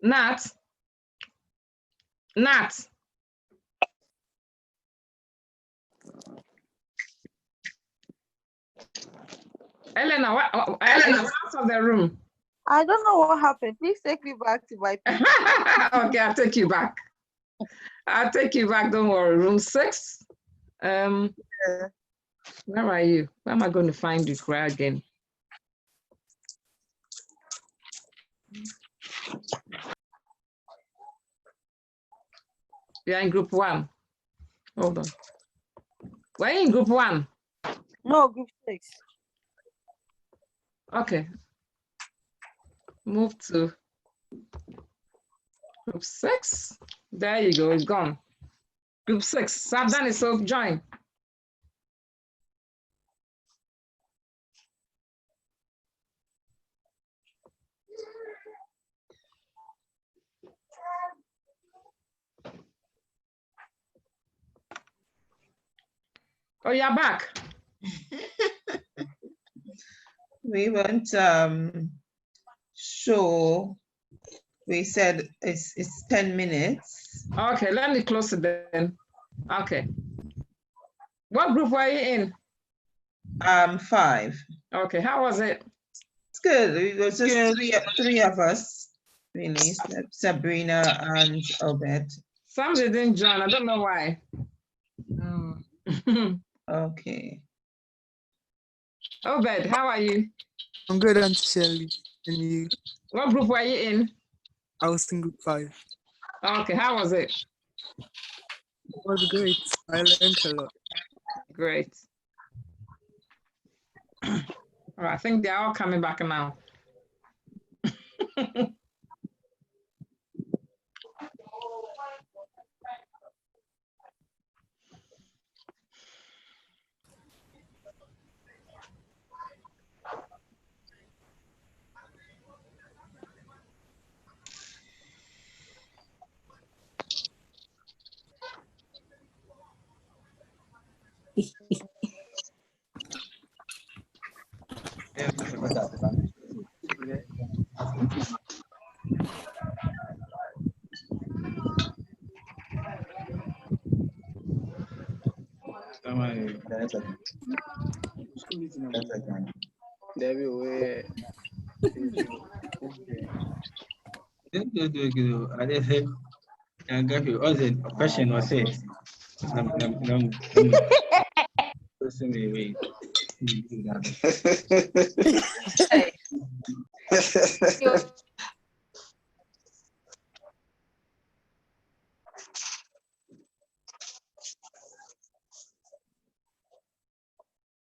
[SPEAKER 7] Nat? Nat? Elena, Elena, out of the room.
[SPEAKER 9] I don't know what happened. Please take me back to my place.
[SPEAKER 7] Okay, I'll take you back. I'll take you back, don't worry. Room 6. Yeah. Where are you? Where am I going to find you again? You're in group 1. Hold on. We're in group 1.
[SPEAKER 9] No, group 6.
[SPEAKER 7] Okay. Move to group 6. There you go, it's gone. Group 6. So I've done it, so join. Oh, you're back.
[SPEAKER 10] We went show. We said it's 10 minutes.
[SPEAKER 7] Okay, let me close it then. Okay. What group were you in?
[SPEAKER 10] 5.
[SPEAKER 7] Okay, how was it?
[SPEAKER 10] It's good. It was just three of us, really. Sabrina and Obed.
[SPEAKER 7] Some didn't join. I don't know why.
[SPEAKER 10] Okay.
[SPEAKER 7] Obed, how are you?
[SPEAKER 2] I'm good, Auntie Shirley. And you?
[SPEAKER 7] What group were you in?
[SPEAKER 2] I was in group 5.
[SPEAKER 7] Okay, how was it?
[SPEAKER 2] It was great. I learned a lot.
[SPEAKER 7] Great. All right, I think they're all coming back now.
[SPEAKER 11] Question was it?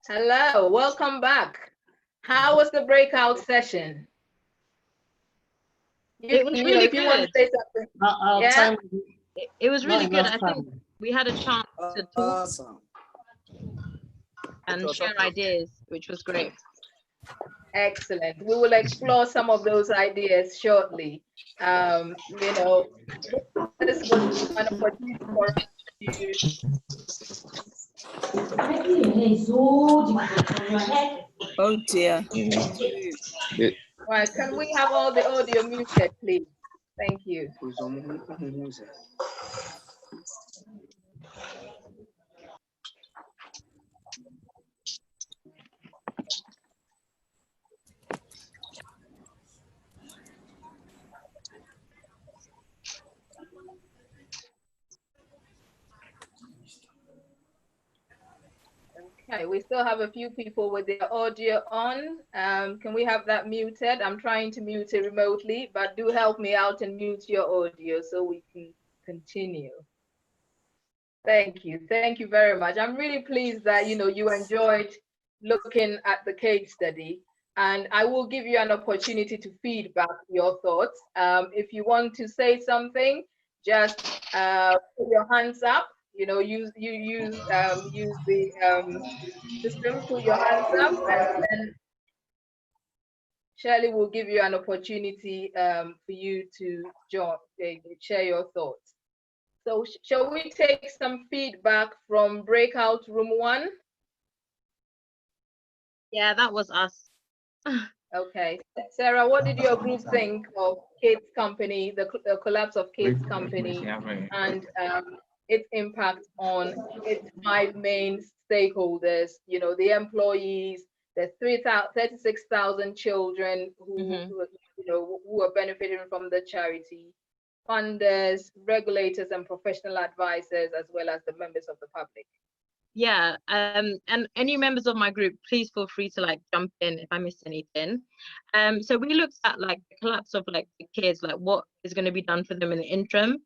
[SPEAKER 1] Hello, welcome back. How was the breakout session?
[SPEAKER 4] It was really
[SPEAKER 1] if you want to
[SPEAKER 4] good.
[SPEAKER 1] say something.
[SPEAKER 4] Yeah. It was really good. I think we had a chance to talk and share ideas, which was great.
[SPEAKER 1] Excellent. We will explore some of those ideas shortly. You know, this was an opportunity for us
[SPEAKER 9] Oh dear.
[SPEAKER 1] Right, can we have all the audio muted, please? Thank you. Okay, we still have a few people with their audio on. Can we have that muted? I'm trying to mute it remotely, but do help me out and mute your audio so we can continue. Thank you. Thank you very much. I'm really pleased that you enjoyed looking at the case study, and I will give you an opportunity to feedback your thoughts. If you want to say something, just put your hands up. Use the system. Put your hands up, and then Shirley will give you an opportunity for you to share your thoughts. So shall we take some feedback from breakout room 1?
[SPEAKER 4] Yeah, that was us.
[SPEAKER 1] Okay. Sarah, what did your group think of Kate's company, the collapse of Kate's company, and its impact on its 5 main stakeholders, the employees, the 36,000 children who are benefiting from the charity, funders, regulators, and professional advisors, as well as the members of the public?
[SPEAKER 4] Yeah, and any members of my group, please feel free to like jump in if I missed anything. So we looked at like the collapse of like the kids, like what is going to be done for them in the interim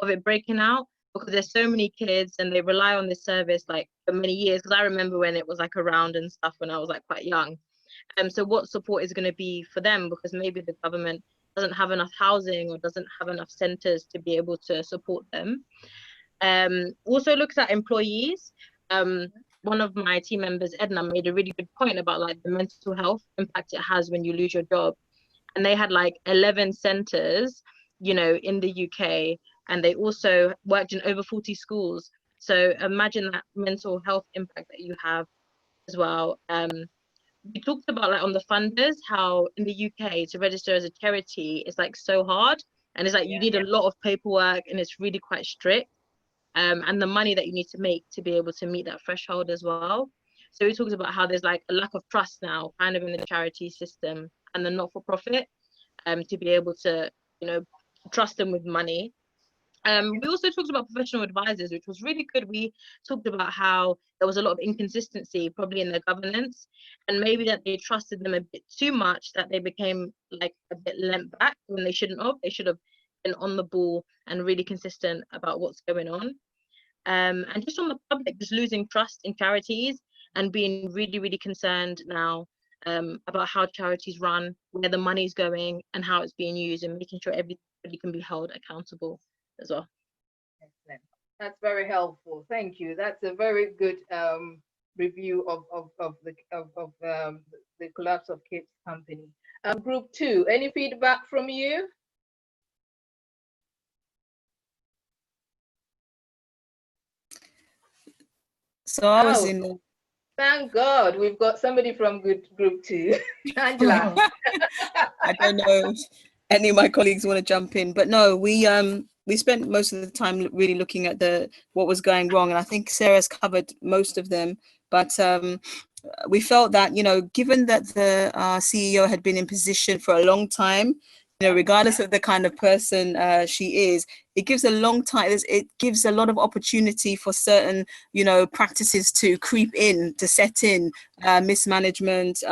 [SPEAKER 4] of it breaking out, because there's so many kids and they rely on this service like for many years. Because I remember when it was like around and stuff when I was like quite young. So what support is going to be for them, because maybe the government doesn't have enough housing or doesn't have enough centers to be able to support them. Also looked at employees. One of my team members, Edna, made a really good point about like the mental health impact it has when you lose your job. And they had like 11 centers, in the UK, and they also worked in over 40 schools. So imagine that mental health impact that you have as well. We talked about like on the funders, how in the UK to register as a charity is like so hard, and it's like you need a lot of paperwork and it's really quite strict. And the money that you need to make to be able to meet that threshold as well. So we talked about how there's like a lack of trust now kind of in the charity system and the not-for-profit, to be able to, trust them with money. We also talked about professional advisors, which was really good. We talked about how there was a lot of inconsistency probably in their governance, and maybe that they trusted them a bit too much, that they became like a bit lent back when they shouldn't have. They should have been on the ball and really consistent about what's going on. And just on the public, just losing trust in charities and being really, really concerned now about how charities run, where the money's going and how it's being used, and making sure everybody can be held accountable as well.
[SPEAKER 1] Excellent. That's very helpful. Thank you. That's a very good review of the collapse of Kate's company. Group 2, any feedback from you?
[SPEAKER 2] So I was in.
[SPEAKER 1] Thank God we've got somebody from group 2. Angela.
[SPEAKER 2] I don't know if any of my colleagues want to jump in, but no, we spent most of the time really looking at what was going wrong, and I think Sarah's covered most of them. But we felt that, given that the CEO had been in position for a long time, regardless of the kind of person she is, it gives a long time. It gives a lot of opportunity for certain, practices to creep in, to set in, mismanagement,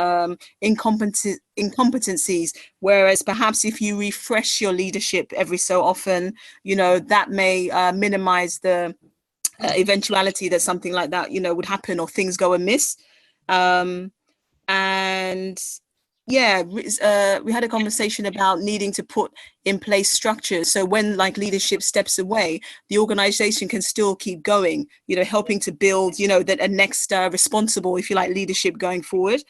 [SPEAKER 2] incompetencies. Whereas perhaps if you refresh your leadership every so often, that may minimize the eventuality that something like that, would happen or things go amiss. And yeah, we had a conversation about needing to put in place structures. So when like leadership steps away, the organization can still keep going, helping to build, that a next responsible, if you like, leadership going forward.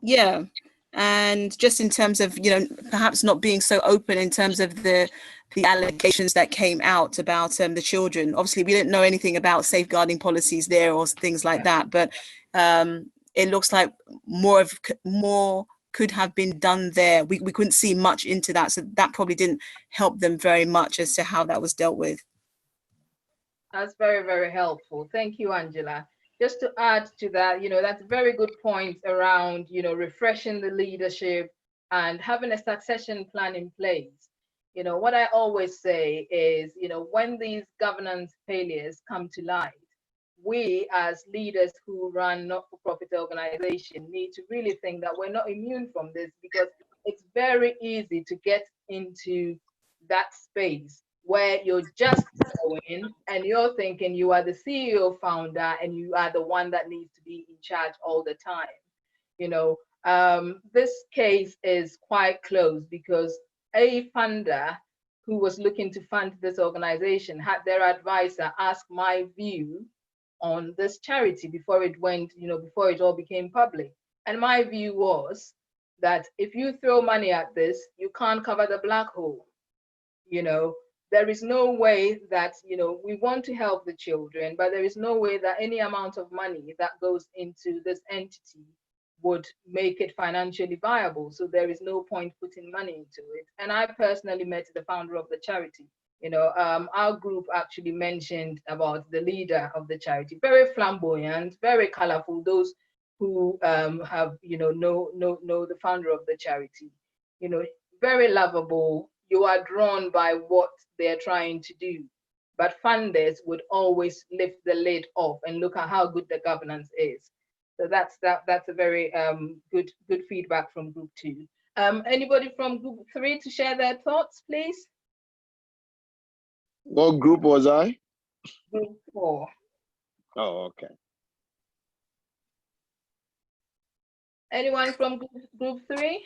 [SPEAKER 2] Yeah. And just in terms of, perhaps not being so open in terms of the allegations that came out about the children. Obviously, we didn't know anything about safeguarding policies there or things like that, but it looks like more could have been done there. We couldn't see much into that, so that probably didn't help them very much as to how that was dealt with.
[SPEAKER 1] That's very, very helpful. Thank you, Angela. Just to add to that, that's a very good point around, refreshing the leadership and having a succession plan in place. What I always say is, when these governance failures come to light, we as leaders who run not-for-profit organizations need to really think that we're not immune from this, because it's very easy to get into that space where you're just going and you're thinking you are the CEO founder and you are the one that needs to be in charge all the time. This case is quite close because a funder who was looking to fund this organization had their advisor ask my view on this charity before it went, before it all became public. And my view was that if you throw money at this, you can't cover the black hole. There is no way that, we want to help the children, but there is no way that any amount of money that goes into this entity would make it financially viable. So there is no point putting money into it. And I personally met the founder of the charity. Our group actually mentioned about the leader of the charity, very flamboyant, very colorful. Those who have, know the founder of the charity, very lovable. You are drawn by what they're trying to do. But funders would always lift the lid off and look at how good the governance is. So that's a very good feedback from Group 2. Anybody from Group 3 to share their thoughts, please?
[SPEAKER 12] What group was I?
[SPEAKER 1] Group 4.
[SPEAKER 12] Oh, okay.
[SPEAKER 1] Anyone from Group 3?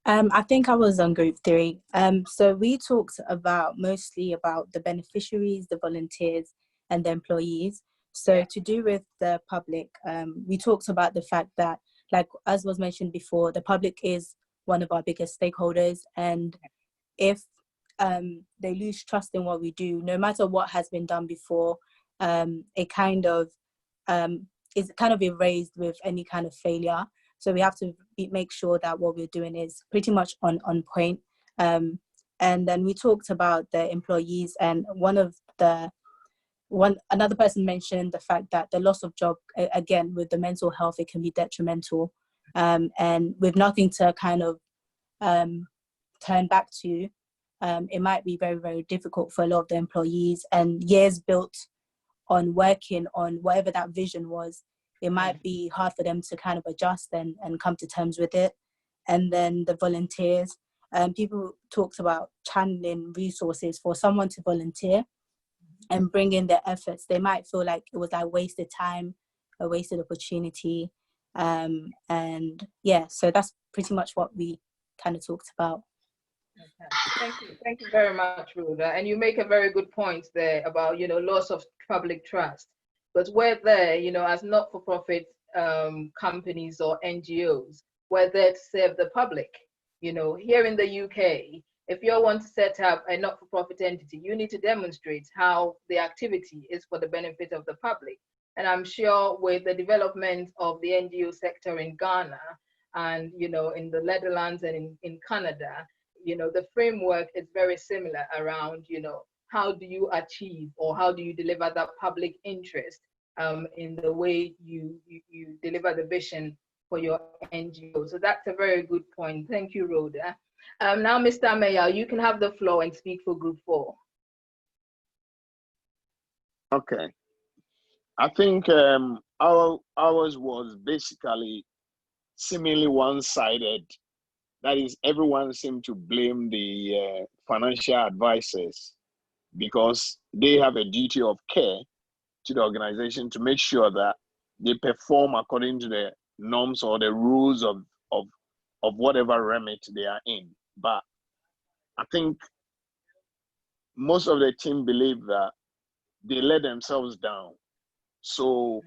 [SPEAKER 13] I think I was on Group 3. So we talked mostly about the beneficiaries, the volunteers, and the employees. So to do with the public, we talked about the fact that, like as was mentioned before, the public is one of our biggest stakeholders, and if they lose trust in what we do, no matter what has been done before, it kind of is kind of erased with any kind of failure. So we have to make sure that what we're doing is pretty much on point. And then we talked about the employees, and another person mentioned the fact that the loss of job, again, with the mental health, it can be detrimental. And with nothing to kind of turn back to, it might be very, very difficult for a lot of the employees, and years built on working on whatever that vision was, it might be hard for them to kind of adjust and come to terms with it. And then the volunteers, people talked about channeling resources for someone to volunteer and bring in their efforts. They might feel like it was like wasted time, a wasted opportunity. And yeah, so that's pretty much what we kind of talked about.
[SPEAKER 1] Okay. Thank you very much, Rhoda. And you make a very good point there about, loss of public trust. But we're there, as not-for-profit companies or NGOs, we're there to serve the public. Here in the UK, if you want to set up a not-for-profit entity, you need to demonstrate how the activity is for the benefit of the public. And I'm sure with the development of the NGO sector in Ghana and, in the Netherlands and in Canada, the framework is very similar around, how do you achieve or how do you deliver that public interest in the way you deliver the vision for your NGO. So that's a very good point. Thank you, Rhoda. Now, Mr. Mayal, you can have the floor and speak for Group 4.
[SPEAKER 12] Okay. I think ours was basically seemingly one-sided. That is, everyone seemed to blame the financial advisors because they have a duty of care to the organization to make sure that they perform according to the norms or the rules of whatever remit they are in. But I think most of the team believe that they let themselves down. So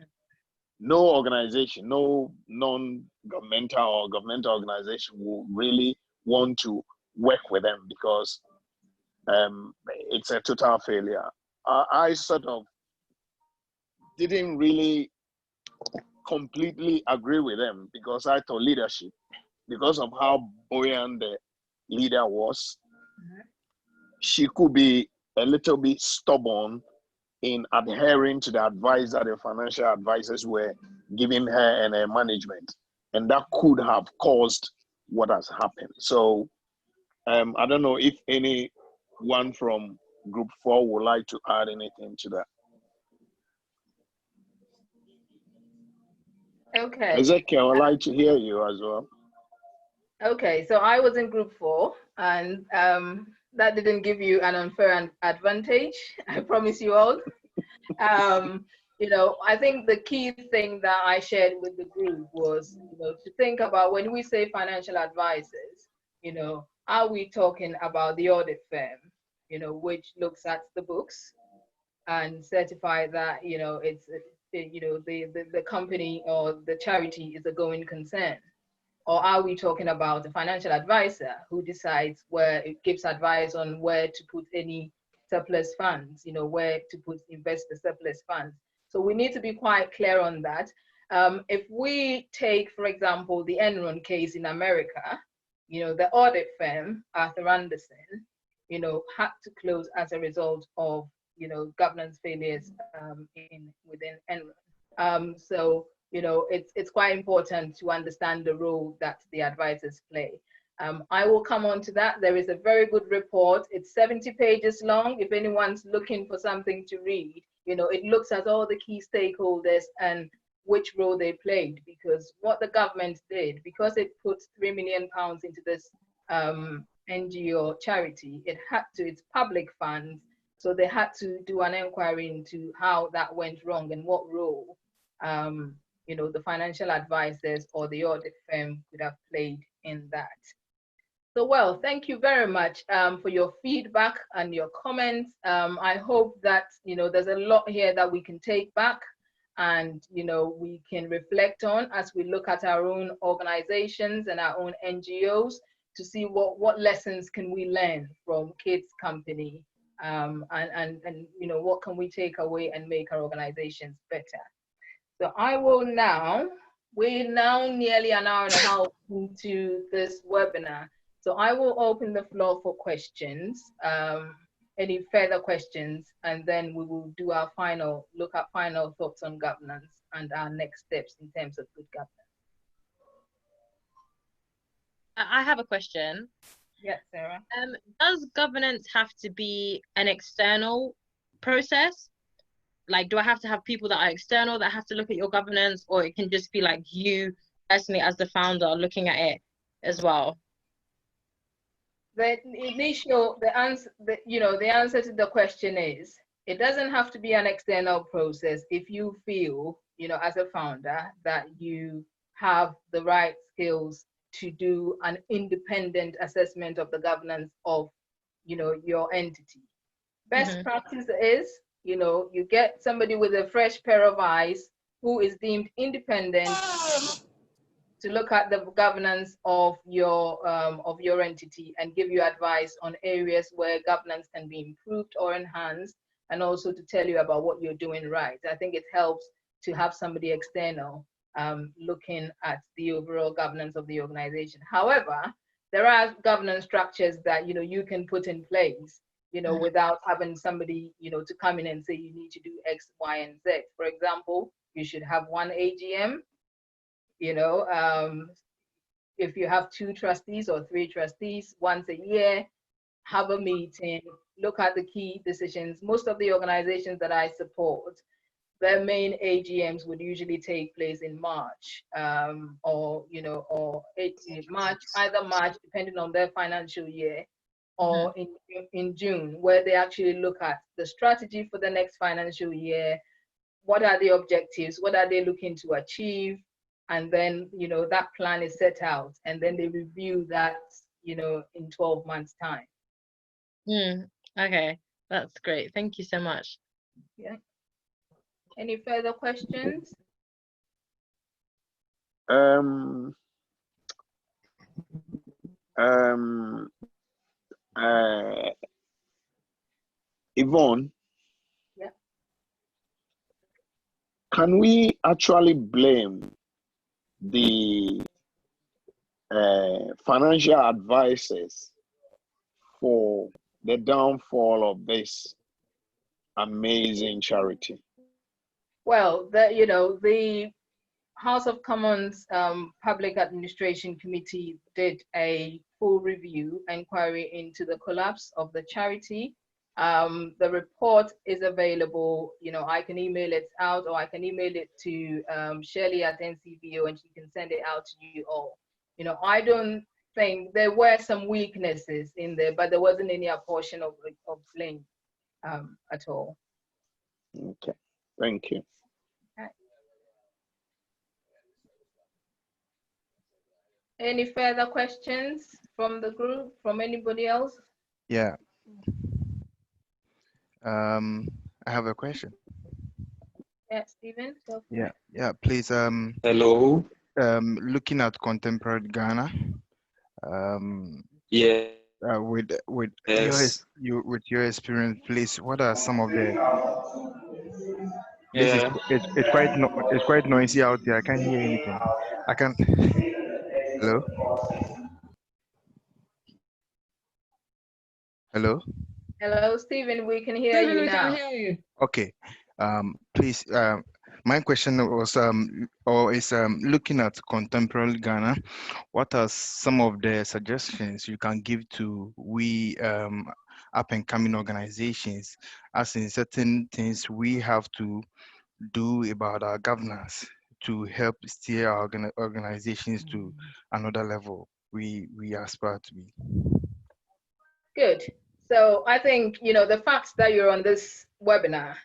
[SPEAKER 12] no organization, no non-governmental or governmental organization will really want to work with them because it's a total failure. I sort of didn't really completely agree with them because I thought leadership, because of how buoyant the leader was, she could be a little bit stubborn in adhering to the advice that the financial advisors were giving her and her management. And that could have caused what has happened. So I don't know if anyone from Group 4 would like to add anything to that.
[SPEAKER 1] Okay.
[SPEAKER 12] Ezekiel, I'd like to hear you as well.
[SPEAKER 1] Okay, so I was in Group 4, and that didn't give you an unfair advantage, I promise you all. I think the key thing that I shared with the group was, to think about when we say financial advisors, are we talking about the audit firm, which looks at the books and certify that, it's, the company or the charity is a going concern? Or are we talking about a financial advisor who decides where it gives advice on where to put any surplus funds, where to invest the surplus funds? So we need to be quite clear on that. If we take, for example, the Enron case in America, the audit firm, Arthur Andersen, had to close as a result of, governance failures within Enron. So, it's quite important to understand the role that the advisors play. I will come on to that. There is a very good report. It's 70 pages long. If anyone's looking for something to read, it looks at all the key stakeholders and which role they played, because what the government did, because it put £3 million into this NGO charity, it's public funds, so they had to do an inquiry into how that went wrong and what role the financial advisors or the audit firm could have played in that. So, well, thank you very much for your feedback and your comments. I hope that, there's a lot here that we can take back and, we can reflect on as we look at our own organizations and our own NGOs to see what lessons can we learn from Kids Company and what can we take away and make our organizations better. So we're now nearly an hour and a half into this webinar. So I will open the floor for questions, any further questions, and then we will do our final thoughts on governance and our next steps in terms of good governance.
[SPEAKER 4] I have a question.
[SPEAKER 1] Yes, Sarah.
[SPEAKER 4] Does governance have to be an external process? Like, do I have to have people that are external that have to look at your governance, or it can just be like you personally as the founder looking at it as well?
[SPEAKER 1] The answer to the question is, it doesn't have to be an external process if you feel, as a founder, that you have the right skills to do an independent assessment of the governance of, your entity. Best practice is, you get somebody with a fresh pair of eyes who is deemed independent to look at the governance of your entity and give you advice on areas where governance can be improved or enhanced, and also to tell you about what you're doing right. I think it helps to have somebody external looking at the overall governance of the organization. However, there are governance structures that you can put in place, without having somebody to come in and say you need to do X, Y, and Z. For example, you should have one AGM. If you have 2 trustees or 3 trustees, once a year, have a meeting, look at the key decisions. Most of the organizations that I support, their main AGMs would usually take place in March, or March, either March, depending on their financial year, or in June, where they actually look at the strategy for the next financial year. What are the objectives? What are they looking to achieve? And then, that plan is set out, and then they review that, in 12 months' time.
[SPEAKER 4] Okay, that's great. Thank you so much.
[SPEAKER 1] Yeah. Any further questions?
[SPEAKER 12] Yvonne?
[SPEAKER 1] Yeah.
[SPEAKER 12] Can we actually blame the financial advisors for the downfall of this amazing charity?
[SPEAKER 1] Well, the House of Commons Public Administration Committee did a full review inquiry into the collapse of the charity. The report is available. I can email it out, or I can email it to Shirley at NCVO, and she can send it out to you all. I don't think there were some weaknesses in there, but there wasn't any apportion of blame at all.
[SPEAKER 12] Okay, thank you.
[SPEAKER 1] Any further questions from the group, from anybody else?
[SPEAKER 14] Yeah. I have a question.
[SPEAKER 1] Yeah, Stephen.
[SPEAKER 14] Yeah, please.
[SPEAKER 3] Hello.
[SPEAKER 14] Looking at contemporary Ghana.
[SPEAKER 3] Yeah.
[SPEAKER 14] With
[SPEAKER 3] Yes.
[SPEAKER 14] your experience, please, what are some of the This is it's quite noisy out there. I can't hear anything. I can't. Hello. Hello.
[SPEAKER 1] Hello, Stephen. We can hear
[SPEAKER 7] Stephen,
[SPEAKER 1] you
[SPEAKER 7] we
[SPEAKER 1] now.
[SPEAKER 7] can hear you.
[SPEAKER 14] Okay. Please. My question was looking at contemporary Ghana. What are some of the suggestions you can give to we up and coming organizations, as in certain things we have to do about our governance to help steer our organizations to another level we aspire to be?
[SPEAKER 1] Good. So I think, you know, the fact that you're on this webinar,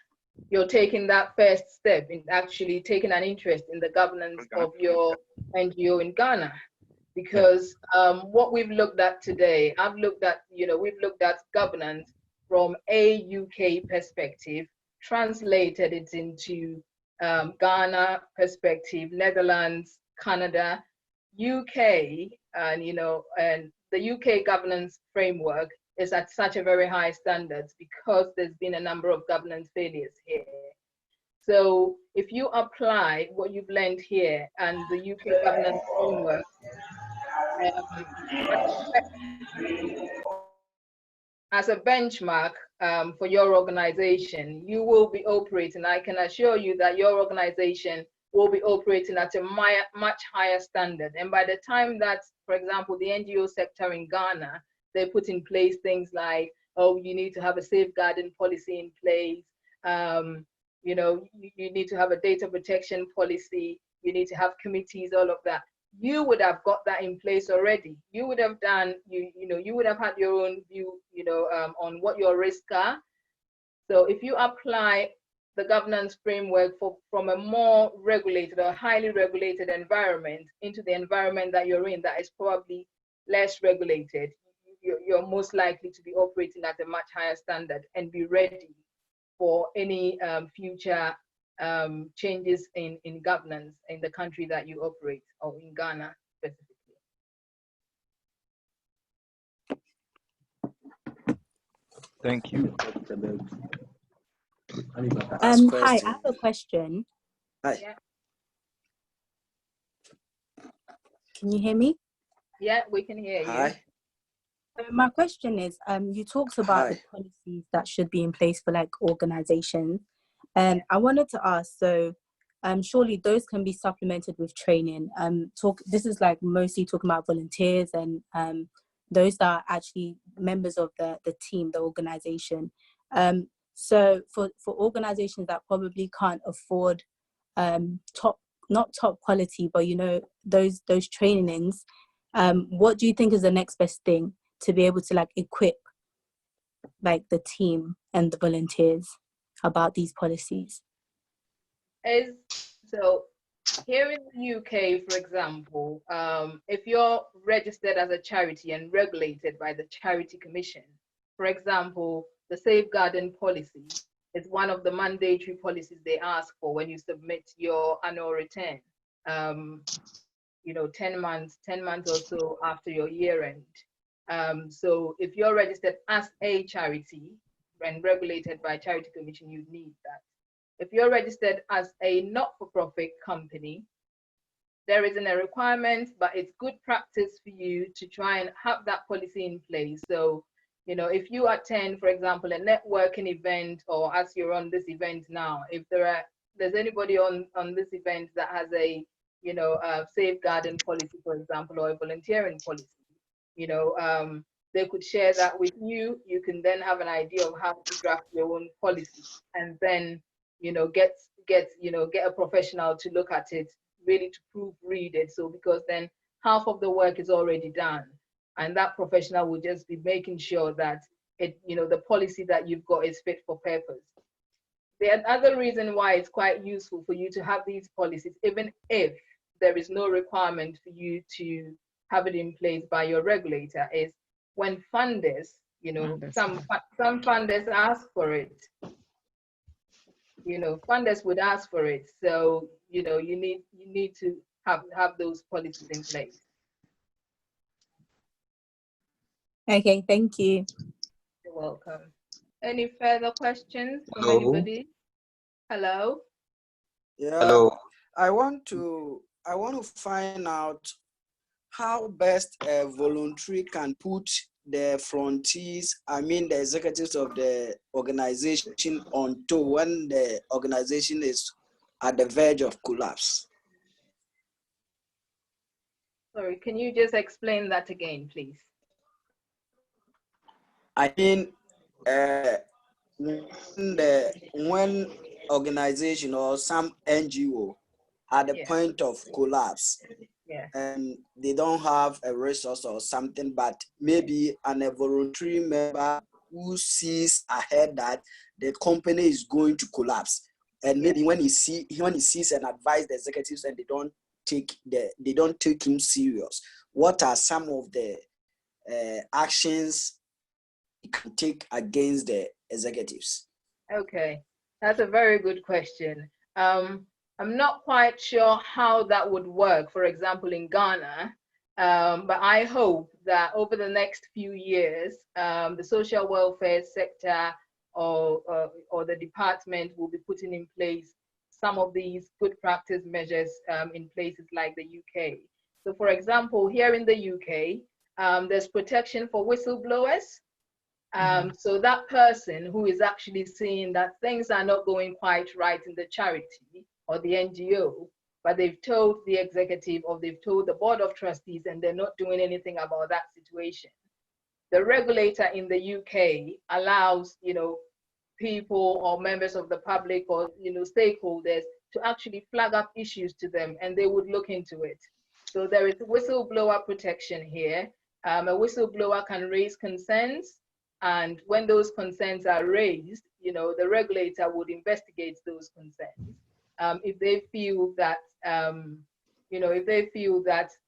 [SPEAKER 1] you're taking that first step in actually taking an interest in the governance of your NGO in Ghana. Because what we've looked at today, we've looked at governance from a UK perspective, translated it into Ghana perspective, Netherlands, Canada, UK, and and the UK governance framework is at such a very high standard because there's been a number of governance failures here. So if you apply what you've learned here and the UK governance framework as a benchmark for your organization, you will be operating. I can assure you that your organization will be operating at a much higher standard. And by the time that, for example, the NGO sector in Ghana, they put in place things like, oh, you need to have a safeguarding policy in place. You need to have a data protection policy. You need to have committees, all of that. You would have got that in place already. You would have done, you would have had your own view, on what your risks are. So if you apply the governance framework from a more regulated or highly regulated environment into the environment that you're in that is probably less regulated, you're most likely to be operating at a much higher standard and be ready for any future changes in governance in the country that you operate, or in Ghana specifically.
[SPEAKER 14] Thank you.
[SPEAKER 13] Hi, I have a question.
[SPEAKER 6] Hi.
[SPEAKER 1] Yeah.
[SPEAKER 13] Can you hear me?
[SPEAKER 1] Yeah, we can hear you.
[SPEAKER 6] Hi.
[SPEAKER 13] My question is, you talked about the policies that should be in place for like organizations. And I wanted to ask, so surely those can be supplemented with training. This is like mostly talking about volunteers and those that are actually members of the team, the organization. So for organizations that probably can't afford not top quality, but those trainings, what do you think is the next best thing to be able to like equip like the team and the volunteers about these policies?
[SPEAKER 1] So here in the UK, for example, if you're registered as a charity and regulated by the Charity Commission, for example, the safeguarding policy is one of the mandatory policies they ask for when you submit your annual return. 10 months or so after your year end. So if you're registered as a charity and regulated by Charity Commission, you need that. If you're registered as a not-for-profit company, there isn't a requirement, but it's good practice for you to try and have that policy in place. So, if you attend, for example, a networking event, or as you're on this event now, if there's anybody on this event that has a safeguarding policy, for example, or a volunteering policy, they could share that with you. You can then have an idea of how to draft your own policy, and then get a professional to look at it, really to proofread it. So because then half of the work is already done, and that professional will just be making sure that the policy that you've got is fit for purpose. The other reason why it's quite useful for you to have these policies, even if there is no requirement for you to have it in place by your regulator, is when funders, some funders ask for it. Funders would ask for it. So, you need to have those policies in place.
[SPEAKER 13] Okay, thank you.
[SPEAKER 1] You're welcome. Any further questions from
[SPEAKER 11] Hello.
[SPEAKER 1] anybody? Hello?
[SPEAKER 6] Yeah.
[SPEAKER 15] Hello.
[SPEAKER 6] I want to find out how best a voluntary can put the frontiers, I mean the executives of the organization on toe when the organization is at the verge of collapse.
[SPEAKER 1] Sorry, can you just explain that again, please?
[SPEAKER 6] I mean, when organization or some NGO at the point of collapse, and they don't have a resource or something, but maybe a voluntary member who sees ahead that the company is going to collapse, and maybe when he sees and advise the executives and they don't take him serious, what are some of the actions he can take against the executives?
[SPEAKER 1] Okay, that's a very good question. I'm not quite sure how that would work, for example, in Ghana, but I hope that over the next few years, the social welfare sector or the department will be putting in place some of these good practice measures in places like the UK. So for example, here in the UK, there's protection for whistleblowers. So that person who is actually seeing that things are not going quite right in the charity or the NGO, but they've told the executive or they've told the board of trustees and they're not doing anything about that situation. The regulator in the UK allows, people or members of the public or, stakeholders to actually flag up issues to them and they would look into it. So there is whistleblower protection here. A whistleblower can raise concerns, and when those concerns are raised, the regulator would investigate those concerns. If they feel that,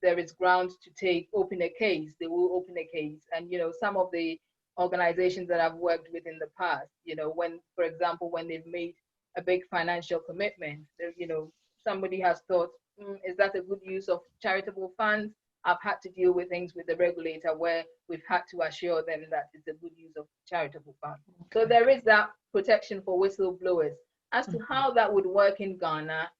[SPEAKER 1] there is ground to open a case, they will open a case. And, some of the organizations that I've worked with in the past, when, for example, when they've made a big financial commitment, somebody has thought, is that a good use of charitable funds? I've had to deal with things with the regulator where we've had to assure them that it's a good use of charitable funds. So there is that protection for whistleblowers. As to how that would work in Ghana,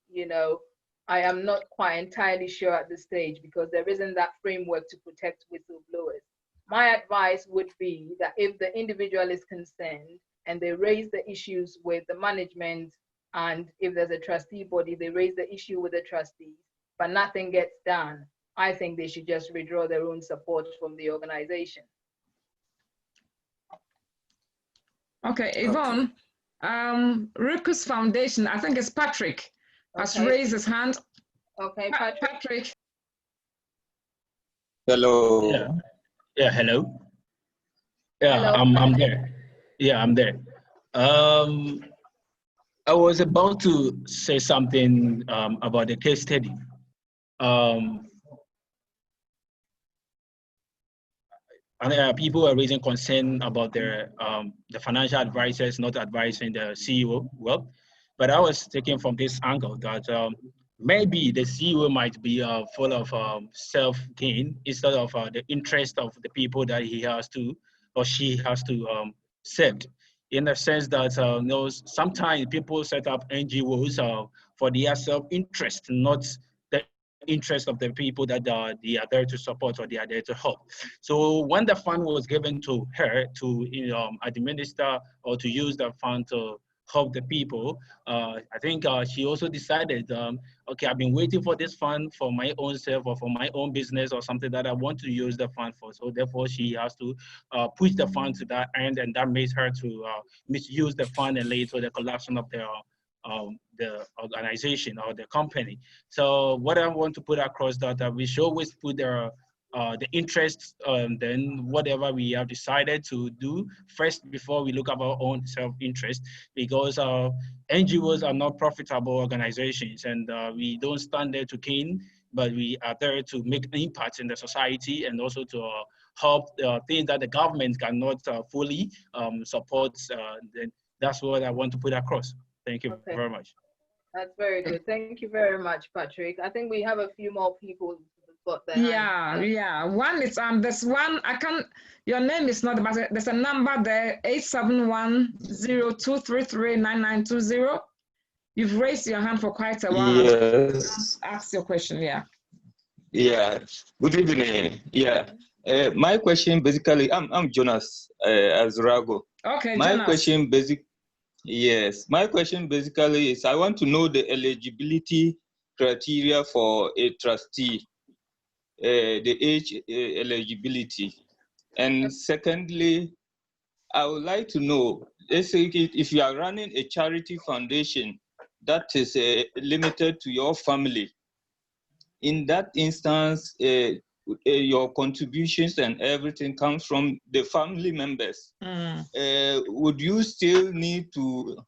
[SPEAKER 1] I am not quite entirely sure at this stage because there isn't that framework to protect whistleblowers. My advice would be that if the individual is concerned and they raise the issues with the management, and if there's a trustee body, they raise the issue with the trustees, but nothing gets done, I think they should just withdraw their own support from the organization.
[SPEAKER 7] Okay, Yvonne, Rukus Foundation, I think it's Patrick, has raised his hand.
[SPEAKER 1] Okay, Patrick.
[SPEAKER 15] Hello.
[SPEAKER 11] Yeah, hello. Yeah,
[SPEAKER 1] hello.
[SPEAKER 11] I'm there. Yeah, I'm there. I was about to say something about the case study. And people are raising concern about the financial advisors not advising the CEO well, but I was taking from this angle that maybe the CEO might be full of self-gain instead of the interest of the people that he has to or she has to serve. In the sense that sometimes people set up NGOs for their self-interest, not the interest of the people that they are there to support or they are there to help. So when the fund was given to her to administer or to use the fund to help the people, I think she also decided, okay, I've been waiting for this fund for my own self or for my own business or something that I want to use the fund for. So therefore she has to push the fund to that end, and that makes her to misuse the fund and lead to the collapse of the organization or the company. So what I want to put across that we should always put the interests, then whatever we have decided to do first before we look at our own self-interest, because NGOs are not profitable organizations, and we don't stand there to gain, but we are there to make an impact in the society and also to help things that the government cannot fully support. Then that's what I want to put across. Thank you very much.
[SPEAKER 1] That's very good. Thank you very much, Patrick. I think we have a few more people who've got their hands.
[SPEAKER 7] Yeah. One is there's one, your name is not, but there's a number there, 871-0233-9920. You've raised your hand for quite a while.
[SPEAKER 15] Yes.
[SPEAKER 7] Ask your question, yeah.
[SPEAKER 15] Yeah. Good evening. Yeah. My question basically, I'm Jonas Azrago.
[SPEAKER 7] Okay,
[SPEAKER 15] My
[SPEAKER 7] Jonas.
[SPEAKER 15] question yes. My question basically is I want to know the eligibility criteria for a trustee, the age eligibility. And secondly, I would like to know if you are running a charity foundation that is limited to your family. In that instance, your contributions and everything comes from the family members. Would you still need to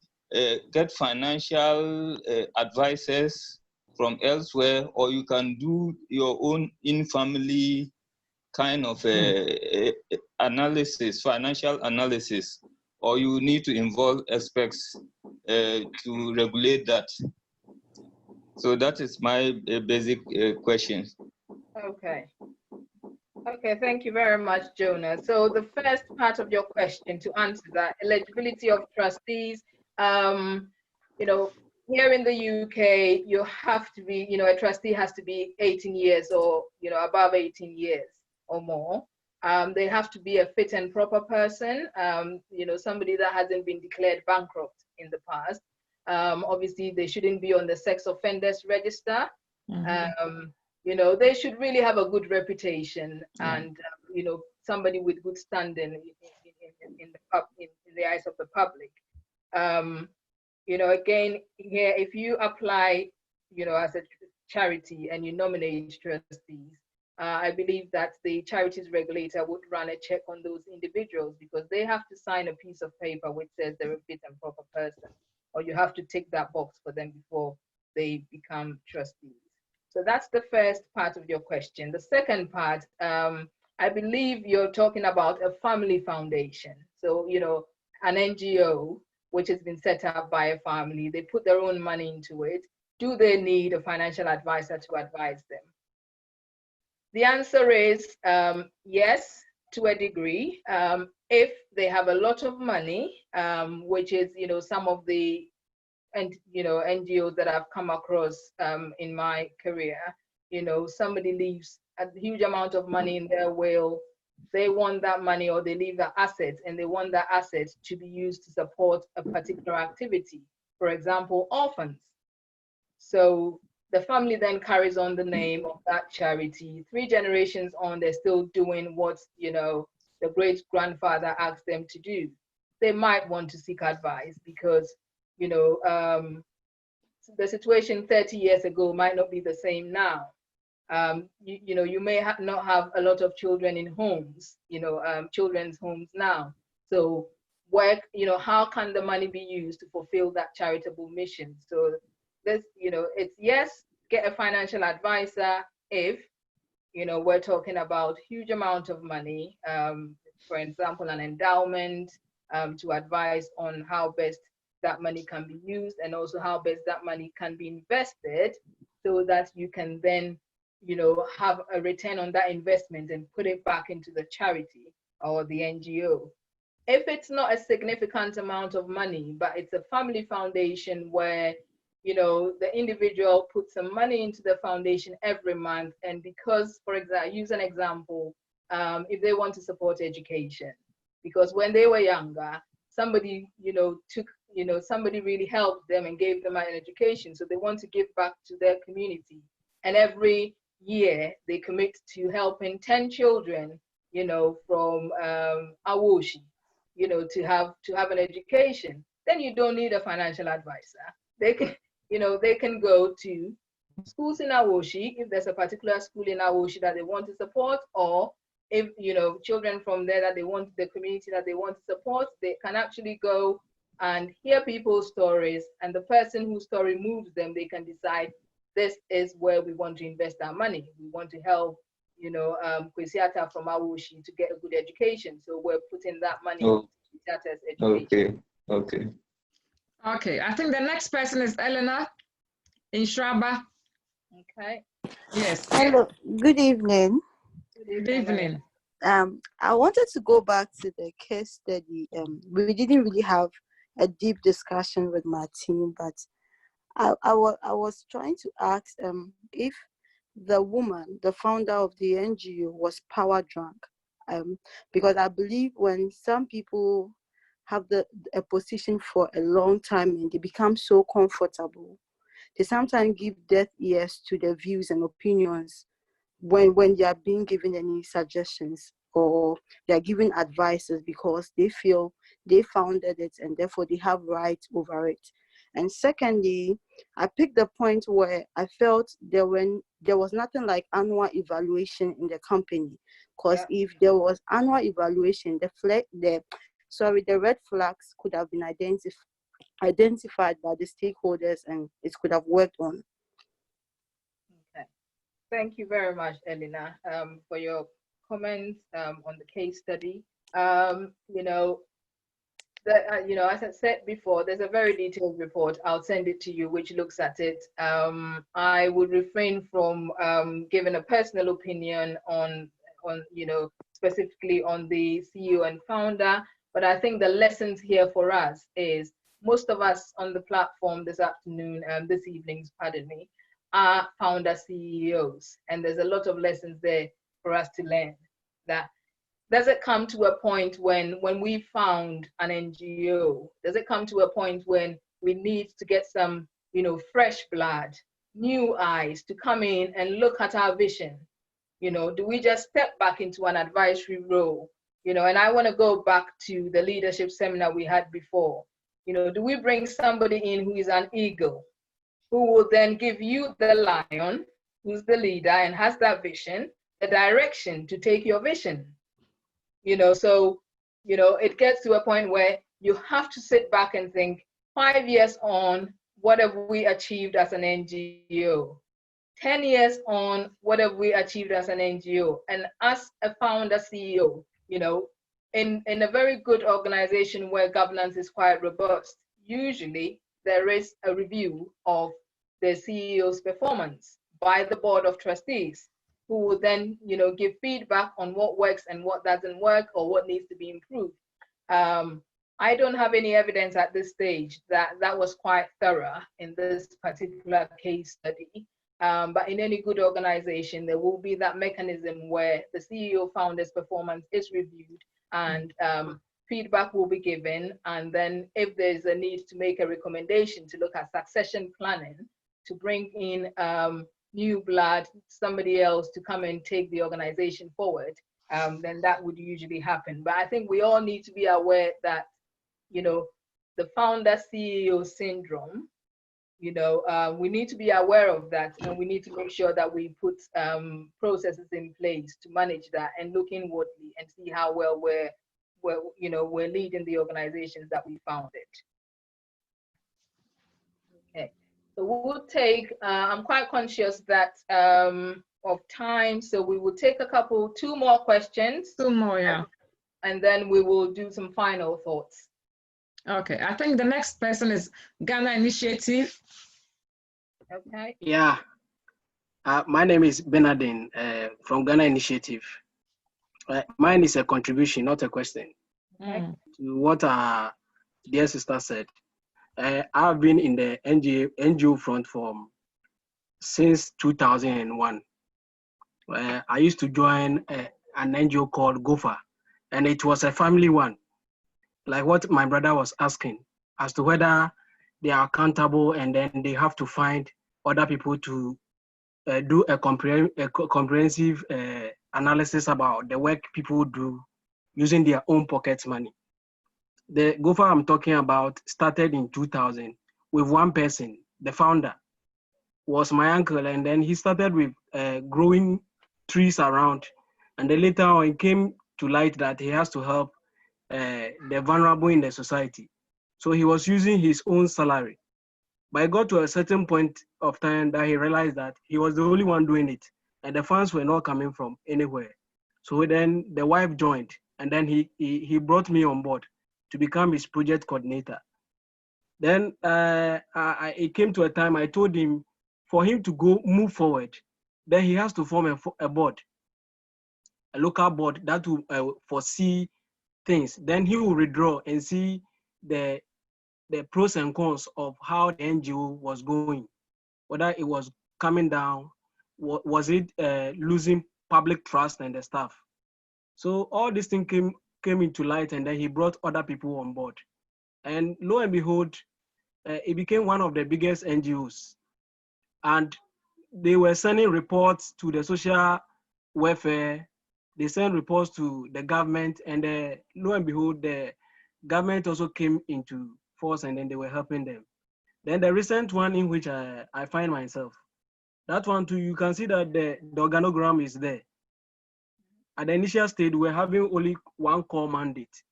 [SPEAKER 15] get financial advisors from elsewhere, or you can do your own in-family kind of analysis, financial analysis, or you need to involve experts to regulate that? So that is my basic question.
[SPEAKER 1] Okay. Okay, thank you very much, Jonah. So the first part of your question, to answer that, eligibility of trustees, you know, here in the UK, you have to be, you know, a trustee has to be 18 years or, you know, above 18 years or more. They have to be a fit and proper person, you know, somebody that hasn't been declared bankrupt in the past. Obviously, they shouldn't be on the sex offenders register. You know, they should really have a good reputation and, you know, somebody with good standing in the eyes of the public. You know, again, here, if you apply, you know, as a charity and you nominate trustees, I believe that the charities regulator would run a check on those individuals because they have to sign a piece of paper which says they're a fit and proper person, or you have to tick that box for them before they become trustees. So that's the first part of your question. The second part, I believe you're talking about a family foundation. So, you know, an NGO, which has been set up by a family, they put their own money into it. Do they need a financial advisor to advise them? The answer is yes, to a degree. If they have a lot of money, which is, you know, some of the NGOs that I've come across in my career, you know, somebody leaves a huge amount of money in their will. They want that money, or they leave that asset, and they want that asset to be used to support a particular activity. For example, orphans. So the family then carries on the name of that charity. 3 generations on, they're still doing what, you know, the great grandfather asked them to do. They might want to seek advice because, you know, the situation 30 years ago might not be the same now. You know, you may not have a lot of children in homes, you know, children's homes now. So work, you know, how can the money be used to fulfill that charitable mission? So this, you know, it's yes, get a financial advisor if, you know, we're talking about huge amount of money, for example, an endowment, to advise on how best that money can be used and also how best that money can be invested so that you can then, you know, have a return on that investment and put it back into the charity or the NGO. If it's not a significant amount of money, but it's a family foundation where, you know, the individual puts some money into the foundation every month, and because, for example, use an example, if they want to support education, because when they were younger, somebody, you know, somebody really helped them and gave them an education, so they want to give back to their community. And every year they commit to helping 10 children, you know, from Awoshi, you know, to have an education. Then you don't need a financial advisor. They can, you know, they can go to schools in Awoshi if there's a particular school in Awoshi that they want to support, or if, you know, children from there that they want, the community that they want to support, they can actually go and hear people's stories, and the person whose story moves them, they can decide this is where we want to invest our money. We want to help, you know, Kwesiata from Awoshi to get a good education, so we're putting that money into Kwesiata's education.
[SPEAKER 7] Okay, I think the next person is Eleanor in Shraba.
[SPEAKER 1] Okay.
[SPEAKER 7] Yes.
[SPEAKER 9] Hello, good evening.
[SPEAKER 7] Good evening.
[SPEAKER 9] I wanted to go back to the case study. We didn't really have a deep discussion with my team, but I was trying to ask if the woman, the founder of the NGO, was power drunk. Because I believe when some people have a position for a long time and they become so comfortable, they sometimes give deaf ears to their views and opinions when they are being given any suggestions or they are giving advices because they feel they founded it and therefore they have rights over it. And secondly, I picked the point where I felt there was nothing like annual evaluation in the company, because if there was annual evaluation, the red flags could have been identified by the stakeholders and it could have worked on.
[SPEAKER 1] Okay. Thank you very much, Elena, for your comments on the case study. As I said before, there's a very detailed report. I'll send it to you, which looks at it. I would refrain from giving a personal opinion on specifically on the CEO and founder, but I think the lessons here for us is most of us on the platform this evening, pardon me, are founder CEOs, and there's a lot of lessons there for us to learn. That does it come to a point when we found an NGO, does it come to a point when we need to get some, fresh blood, new eyes to come in and look at our vision? Do we just step back into an advisory role? And I want to go back to the leadership seminar we had before. Do we bring somebody in who is an eagle, who will then give you the lion, who's the leader and has that vision, the direction to take your vision? It gets to a point where you have to sit back and think, 5 years on, what have we achieved as an NGO? 10 years on, what have we achieved as an NGO? And as a founder CEO, in a very good organization where governance is quite robust, usually there is a review of the CEO's performance by the board of trustees, who will then, give feedback on what works and what doesn't work or what needs to be improved. I don't have any evidence at this stage that was quite thorough in this particular case study. But in any good organization, there will be that mechanism where the CEO founder's performance is reviewed and feedback will be given. And then if there's a need to make a recommendation to look at succession planning, to bring in new blood, somebody else to come and take the organization forward, then that would usually happen. But I think we all need to be aware that, the founder CEO syndrome, we need to be aware of that, and we need to make sure that we put processes in place to manage that and look inwardly and see how well we're leading the organizations that we founded. Okay. So we'll take, I'm quite conscious that of time, so we will take two more questions.
[SPEAKER 7] Two more, yeah.
[SPEAKER 1] And then we will do some final thoughts.
[SPEAKER 7] Okay, I think the next person is Ghana Initiative.
[SPEAKER 1] Okay.
[SPEAKER 16] Yeah, my name is Bernardine from Ghana Initiative. Mine is a contribution, not a question.
[SPEAKER 1] Okay.
[SPEAKER 16] To what dear sister said. I've been in the NGO front since 2001. I used to join an NGO called GOFA, and it was a family one. Like what my brother was asking, as to whether they are accountable and then they have to find other people to do a comprehensive analysis about the work people do using their own pocket money. The GOFA I'm talking about started in 2000 with one person. The founder was my uncle, and then he started with growing trees around. And then later on, it came to light that he has to help the vulnerable in the society. So he was using his own salary. But it got to a certain point of time that he realized that he was the only one doing it, and the funds were not coming from anywhere. So then the wife joined, and then he brought me on board to become his project coordinator. Then it came to a time I told him, for him to move forward, then he has to form a board, a local board that will foresee things. Then he will withdraw and see the the pros and cons of how the NGO was going, whether it was coming down, was it losing public trust and the staff. So all these things came into light, and then he brought other people on board. And lo and behold, it became one of the biggest NGOs. And they were sending reports to the social welfare, they sent reports to the government, and lo and behold, the government also came into force, and then they were helping them. Then the recent one in which I find myself, that one too, you can see that the organogram is there. At the initial stage, we were having only one core mandate.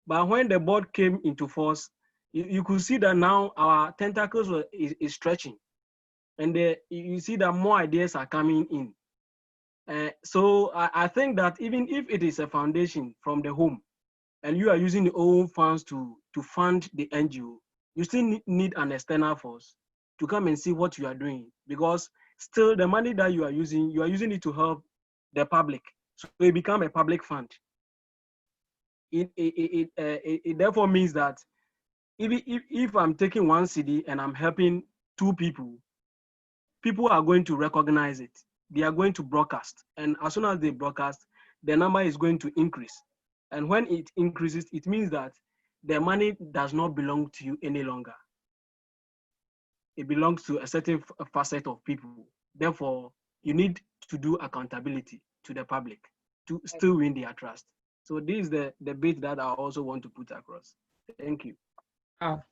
[SPEAKER 16] But when the board came into force, you could see that now our tentacles is stretching. And you see that more ideas are coming in. So I think that even if it is a foundation from the home, and you are using your own funds to fund the NGO, you still need an external force to come and see what you are doing, because still the money that you are using it to help the public. So it become a public fund. It therefore means that if I'm taking 1 cedi and I'm helping 2 people, people are going to recognize it. They are going to broadcast. And as soon as they broadcast, the number is going to increase. And when it increases, it means that the money does not belong to you any longer. It belongs to a certain facet of people. Therefore, you need to do accountability to the public to still win their trust. So this is the bit that I also want to put across. Thank you.
[SPEAKER 7] Oh,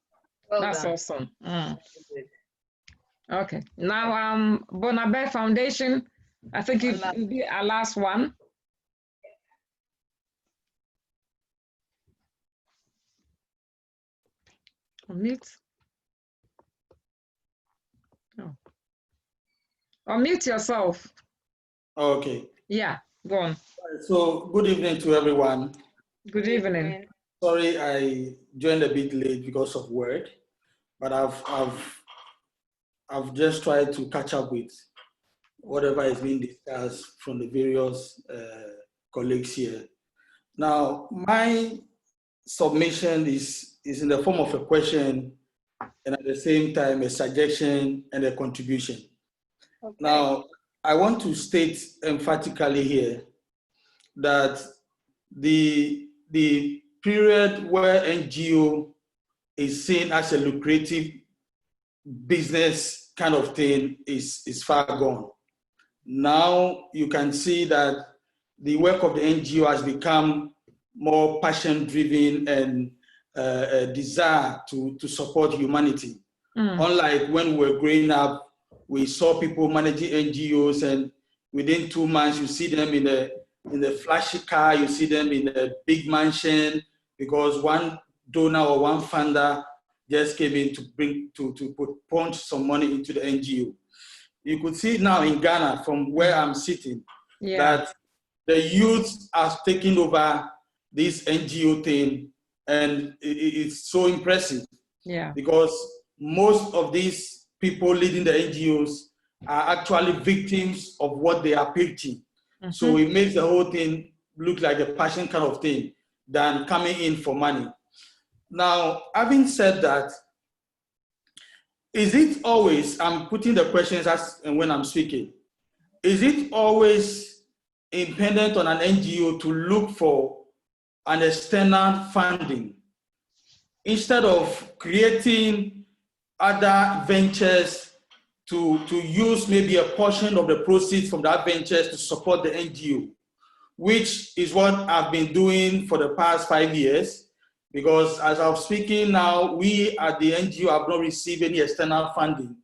[SPEAKER 1] well
[SPEAKER 7] that's
[SPEAKER 1] done.
[SPEAKER 7] awesome. Okay, now Bonabe Foundation, I think it will be our last one. Unmute. Oh. Unmute yourself.
[SPEAKER 17] Okay.
[SPEAKER 7] Yeah, go on.
[SPEAKER 17] So good evening to everyone.
[SPEAKER 7] Good evening.
[SPEAKER 17] Sorry I joined a bit late because of work, but I've just tried to catch up with whatever is being discussed from the various colleagues here. Now, my submission is in the form of a question and at the same time a suggestion and a contribution. Okay. Now, I want to state emphatically here that the period where NGO is seen as a lucrative business kind of thing is far gone. Now you can see that the work of the NGO has become more passion-driven and a desire to support humanity. Unlike when we were growing up, we saw people managing NGOs, and within 2 months you see them in the flashy car, you see them in a big mansion, because one donor or one funder just came in to punch some money into the NGO. You could see now in Ghana, from where I'm sitting, that the youth are taking over this NGO thing, and it's so impressive. Because most of these people leading the NGOs are actually victims of what they are preaching. So it makes the whole thing look like a passion kind of thing than coming in for money. Now, having said that, is it always, I'm putting the questions as when I'm speaking, is it always dependent on an NGO to look for an external funding instead of creating other ventures to use maybe a portion of the proceeds from that ventures to support the NGO, which is what I've been doing for the past 5 years? Because as I'm speaking now, we at the NGO have not received any external funding.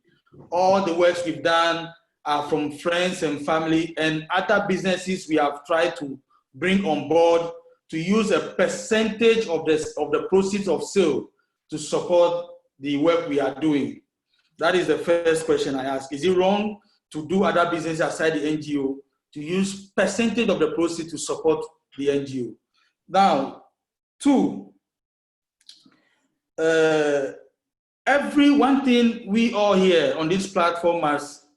[SPEAKER 17] All the works we've done are from friends and family and other businesses we have tried to bring on board to use a percentage of the proceeds of sale to support the work we are doing. That is the first question I ask. Is it wrong to do other business outside the NGO to use percentage of the proceeds to support the NGO? Now, 2, one thing we all here on this platform must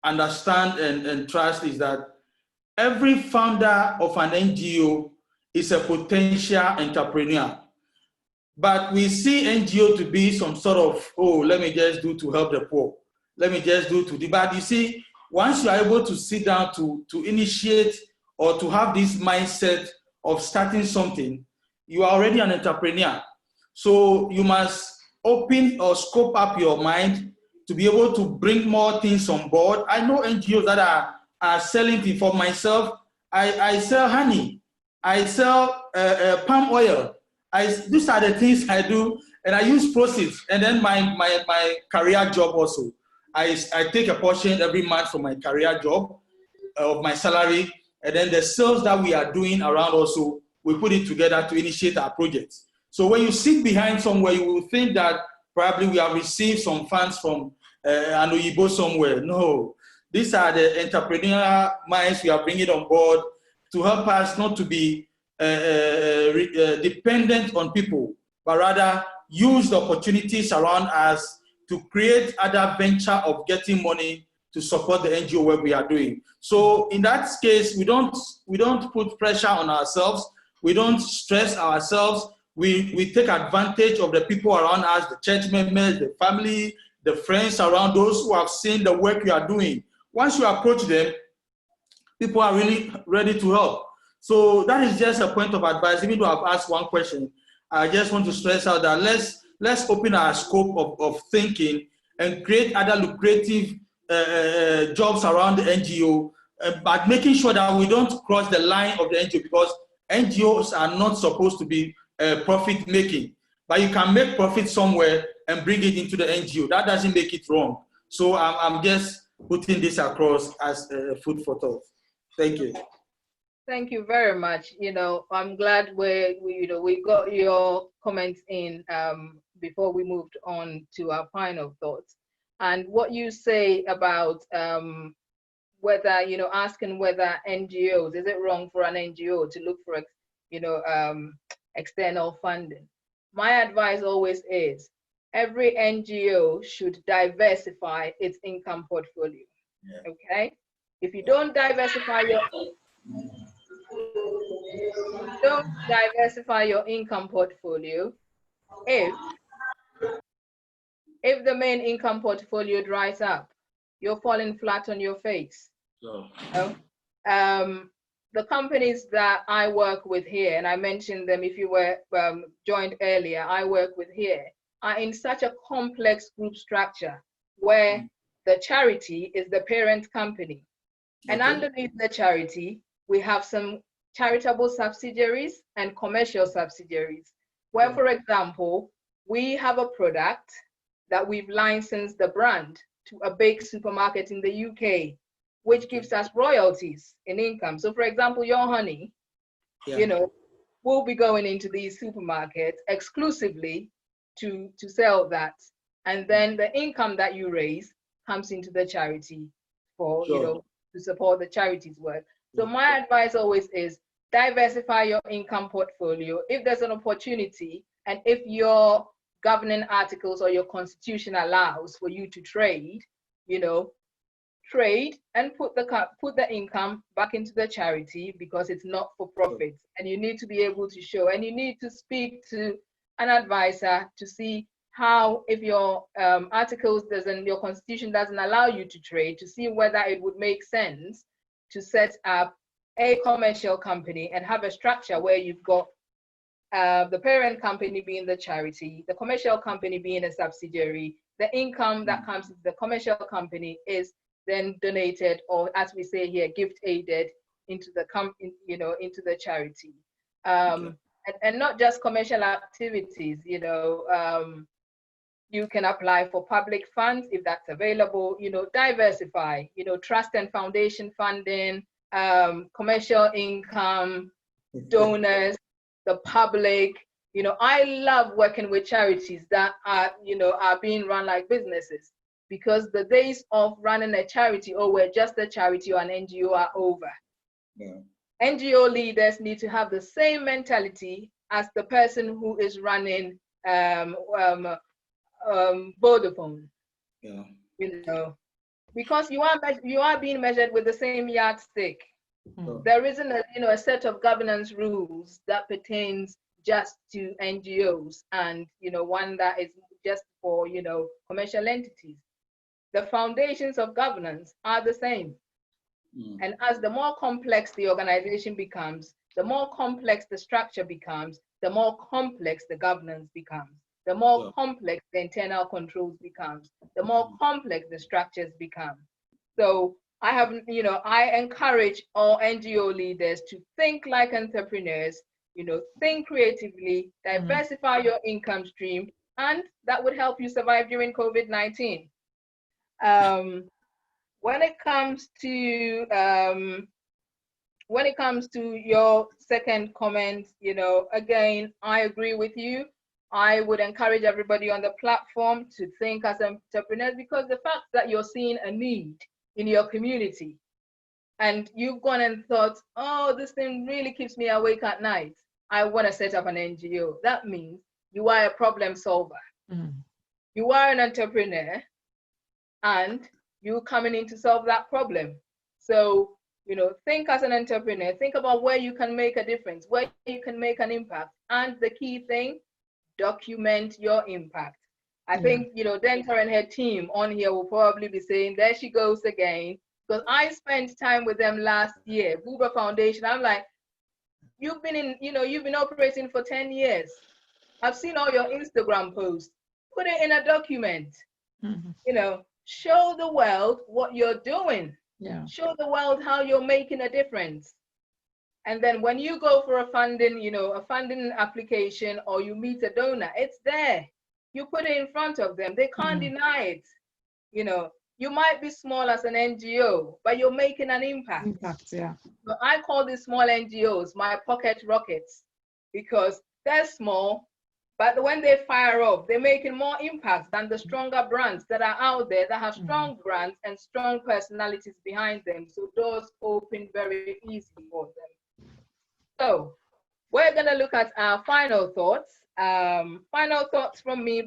[SPEAKER 17] understand and trust is that every founder of an NGO is a potential entrepreneur. But we see NGO to be some sort of, oh, let me just do to help the poor. Let me just do to the, but you see, once you are able to sit down to initiate or to have this mindset of starting something, you are already an entrepreneur. So you must open or scope up your mind to be able to bring more things on board. I know NGOs that are selling things. For myself. I sell honey. I sell palm oil. These are the things I do, and I use proceeds. And then my career job also. I take a portion every month from my career job of my salary, and then the sales that we are doing around also, we put it together to initiate our projects. So when you sit behind somewhere, you will think that probably we have received some funds from an Oyibo somewhere. No, these are the entrepreneurial minds we are bringing on board to help us not to be dependent on people, but rather use the opportunities around us to create other venture of getting money to support the NGO work we are doing. So in that case, we don't put pressure on ourselves. We don't stress ourselves. We take advantage of the people around us, the church members, the family, the friends around, those who have seen the work we are doing. Once you approach them, people are really ready to help. So that is just a point of advice. Even though I've asked one question, I just want to stress out that let's open our scope of thinking and create other lucrative jobs around the NGO, but making sure that we don't cross the line of the NGO, because NGOs are not supposed to be profit making, but you can make profit somewhere and bring it into the NGO. That doesn't make it wrong. So I'm just putting this across as food for thought. Thank you.
[SPEAKER 1] Thank you very much. I'm glad we got your comments in before we moved on to our final thoughts. And what you say about whether, asking whether NGOs, is it wrong for an NGO to look for, external funding? My advice always is every NGO should diversify its income portfolio. Yeah. Okay? If you don't diversify your income portfolio, if the main income portfolio dries up, you're falling flat on your face. So, the companies that I work with here, and I mentioned them if you were joined earlier, I work with here, are in such a complex group structure where the charity is the parent company. And underneath the charity, we have some charitable subsidiaries and commercial subsidiaries, where, for example, we have a product that we've licensed the brand to a big supermarket in the UK, which gives us royalties in income. So, for example, your honey, will be going into these supermarkets exclusively to sell that. And then the income that you raise comes into the charity for, to support the charity's work. So my advice always is diversify your income portfolio. If there's an opportunity, and if your governing articles or your constitution allows for you to trade, trade and put the income back into the charity, because it's not for profit. And you need to be able to show, and you need to speak to an advisor to see how, if your articles your constitution doesn't allow you to trade, to see whether it would make sense to set up a commercial company and have a structure where you've got the parent company being the charity, the commercial company being a subsidiary. The income that comes to the commercial company is then donated, or as we say here, gift aided into the into the charity. And not just commercial activities. You can apply for public funds if that's available. Diversify. Trust and foundation funding, commercial income, donors, the public. I love working with charities that are being run like businesses, because the days of running a charity, or we're just a charity or an NGO, are over. Yeah. NGO leaders need to have the same mentality as the person who is running Vodafone. Yeah. Because you are being measured with the same yardstick. There isn't a set of governance rules that pertains just to NGOs and, one that is just for, commercial entities. The foundations of governance are the same. And as the more complex the organization becomes, the more complex the structure becomes, the more complex the governance becomes, the more complex the internal controls becomes, the more complex the structures become. So I encourage all NGO leaders to think like entrepreneurs, think creatively, diversify your income stream, and that would help you survive during COVID-19. When it comes to your second comment, again, I agree with you. I would encourage everybody on the platform to think as entrepreneurs, because the fact that you're seeing a need in your community and you've gone and thought, oh, this thing really keeps me awake at night, I want to set up an NGO. That means you are a problem solver. You are an entrepreneur and you're coming in to solve that problem. So, think as an entrepreneur, think about where you can make a difference, where you can make an impact. And the key thing, document your impact. I think, Denta and her team on here will probably be saying, there she goes again. Because I spent time with them last year, Buba Foundation. I'm like, you've been operating for 10 years. I've seen all your Instagram posts. Put it in a document. Show the world what you're doing. Show the world how you're making a difference. And then when you go for a funding application, or you meet a donor, it's there. You put it in front of them. They can't deny it. You might be small as an NGO, but you're making an impact. So I call these small NGOs my pocket rockets, because they're small, but when they fire up, they're making more impact than the stronger brands that are out there that have strong brands and strong personalities behind them. So doors open very easily for them. So we're going to look at our final thoughts. Final thoughts from me.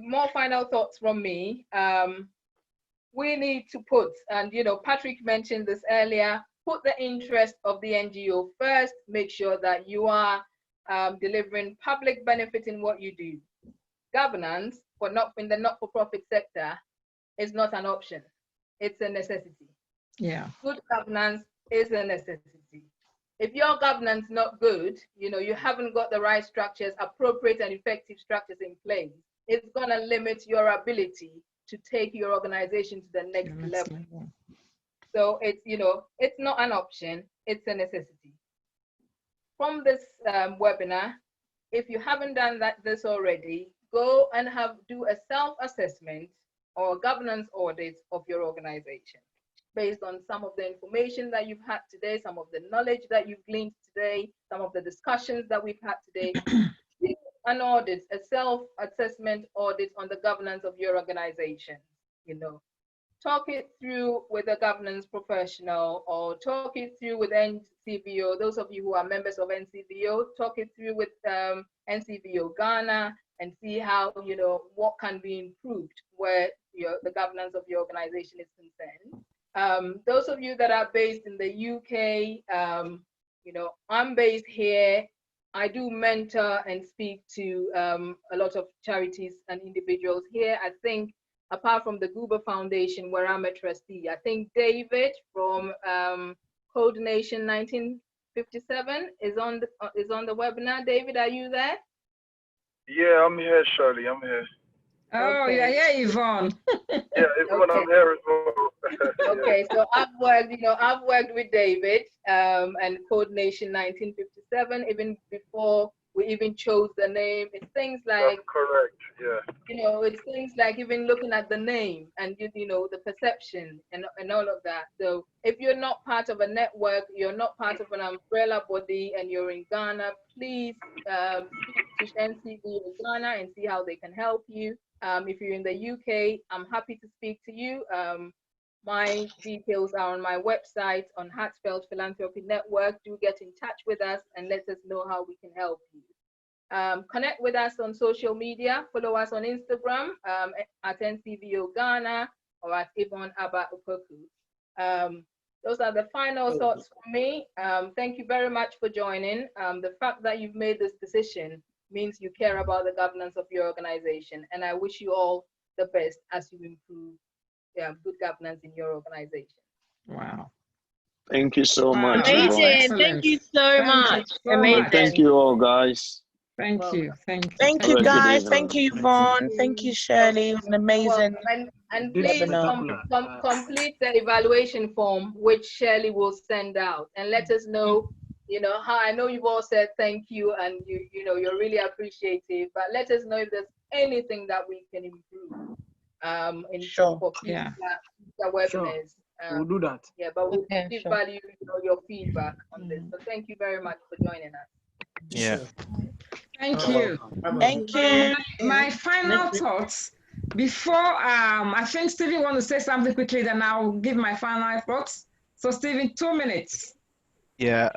[SPEAKER 1] We need to put, and Patrick mentioned this earlier, put the interest of the NGO first. Make sure that you are delivering public benefit in what you do. Governance in the not-for-profit sector is not an option. It's a necessity. Good governance is a necessity. If your governance not good, you haven't got the right structures, appropriate and effective structures in place, it's going to limit your ability to take your organization to the next level. So it's not an option, it's a necessity. From this webinar, if you haven't done this already, go and do a self-assessment or governance audit of your organization based on some of the information that you've had today, some of the knowledge that you've gleaned today, some of the discussions that we've had today. An audit, a self-assessment audit on the governance of your organization. Talk it through with a governance professional, or talk it through with NCVO. Those of you who are members of NCVO, talk it through with NCVO-GHANA and see how, what can be improved where the governance of your organization is concerned. Those of you that are based in the UK, I'm based here. I do mentor and speak to a lot of charities and individuals here. I think apart from the Goober Foundation, where I'm a trustee, I think David from Code Nation 1957 is on the webinar. David, are you there?
[SPEAKER 18] Yeah, I'm here, Shirley. I'm here.
[SPEAKER 7] Oh, okay. Yeah, Yvonne.
[SPEAKER 18] Yeah, Yvonne, okay. I'm here as well.
[SPEAKER 1] Okay, so I've worked with David and Code Nation 1957 even before we even chose the name. It's things like—
[SPEAKER 18] That's correct, yeah.
[SPEAKER 1] It's things like even looking at the name and the perception and all of that. So if you're not part of a network, you're not part of an umbrella body, and you're in Ghana, please speak to NCVO-GHANA and see how they can help you. If you're in the UK, I'm happy to speak to you. My details are on my website on Heartfelt Philanthropy Network. Do get in touch with us and let us know how we can help you. Connect with us on social media. Follow us on Instagram at NCVO-GHANA or at Yvonne Abba Opoku. Those are the final thoughts from me. Thank you very much for joining. The fact that you've made this decision means you care about the governance of your organization. And I wish you all the best as you improve good governance in your organization.
[SPEAKER 7] Wow.
[SPEAKER 12] Thank you so much.
[SPEAKER 4] Amazing. Thank you so much. Amazing.
[SPEAKER 12] Thank you all, guys.
[SPEAKER 7] Thank you. Thank you.
[SPEAKER 19] Thank you, guys. Thank you, Yvonne. Thank you, Shirley. It was an amazing
[SPEAKER 1] and please
[SPEAKER 19] webinar.
[SPEAKER 1] complete the evaluation form, which Shirley will send out, and let us know, how I know you've all said thank you and you're really appreciative, but let us know if there's anything that we can improve in for future webinars.
[SPEAKER 16] We'll do that.
[SPEAKER 1] Yeah, but we value your feedback on this. So thank you very much for joining us.
[SPEAKER 14] Yeah.
[SPEAKER 7] Thank you.
[SPEAKER 19] Thank you.
[SPEAKER 7] My final thoughts before I think Stephen want to say something quickly, then I'll give my final thoughts. So Stephen, 2 minutes.
[SPEAKER 14] Yeah,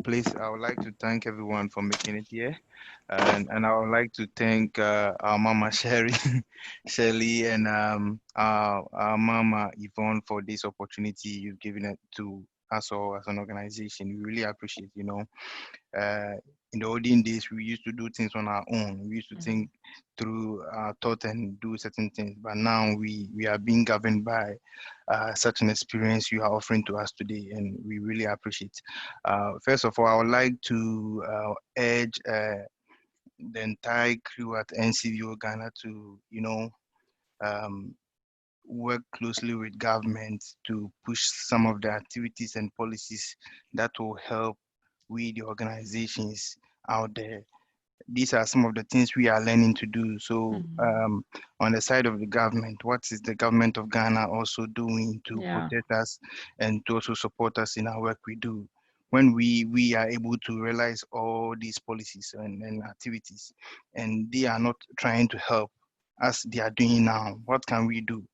[SPEAKER 14] please, I would like to thank everyone for making it here. And I would like to thank our Mama Shirley, and our Mama Yvonne for this opportunity you've given it to us all as an organization. We really appreciate, in the olden days, we used to do things on our own. We used to think through our thought and do certain things. But now we are being governed by such an experience you are offering to us today, and we really appreciate. First of all, I would like to urge the entire crew at NCVO-GHANA to, work closely with government to push some of the activities and policies that will help we, the organizations out there. These are some of the things we are learning to do. So on the side of the government, what is the government of Ghana also doing to protect us and to also support us in our work we do? When we are able to realize all these policies and activities, and they are not trying to help as they are doing now, what can we do?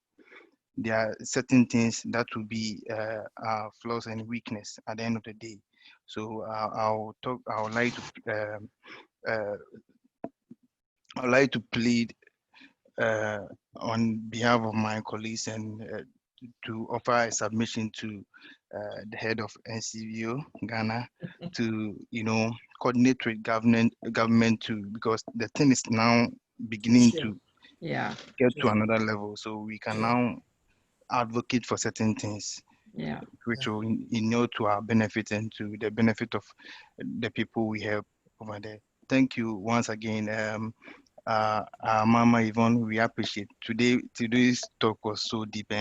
[SPEAKER 14] There are certain things that will be our flaws and weakness at the end of the day. So I would like to plead on behalf of my colleagues and to offer a submission to the head of NCVO-GHANA to coordinate with government too, because the thing is now beginning to get to another level. So we can now advocate for certain things, which will to our benefit and to the benefit of the people we have over there. Thank you once again, Mama Yvonne. We appreciate today's talk was so deep.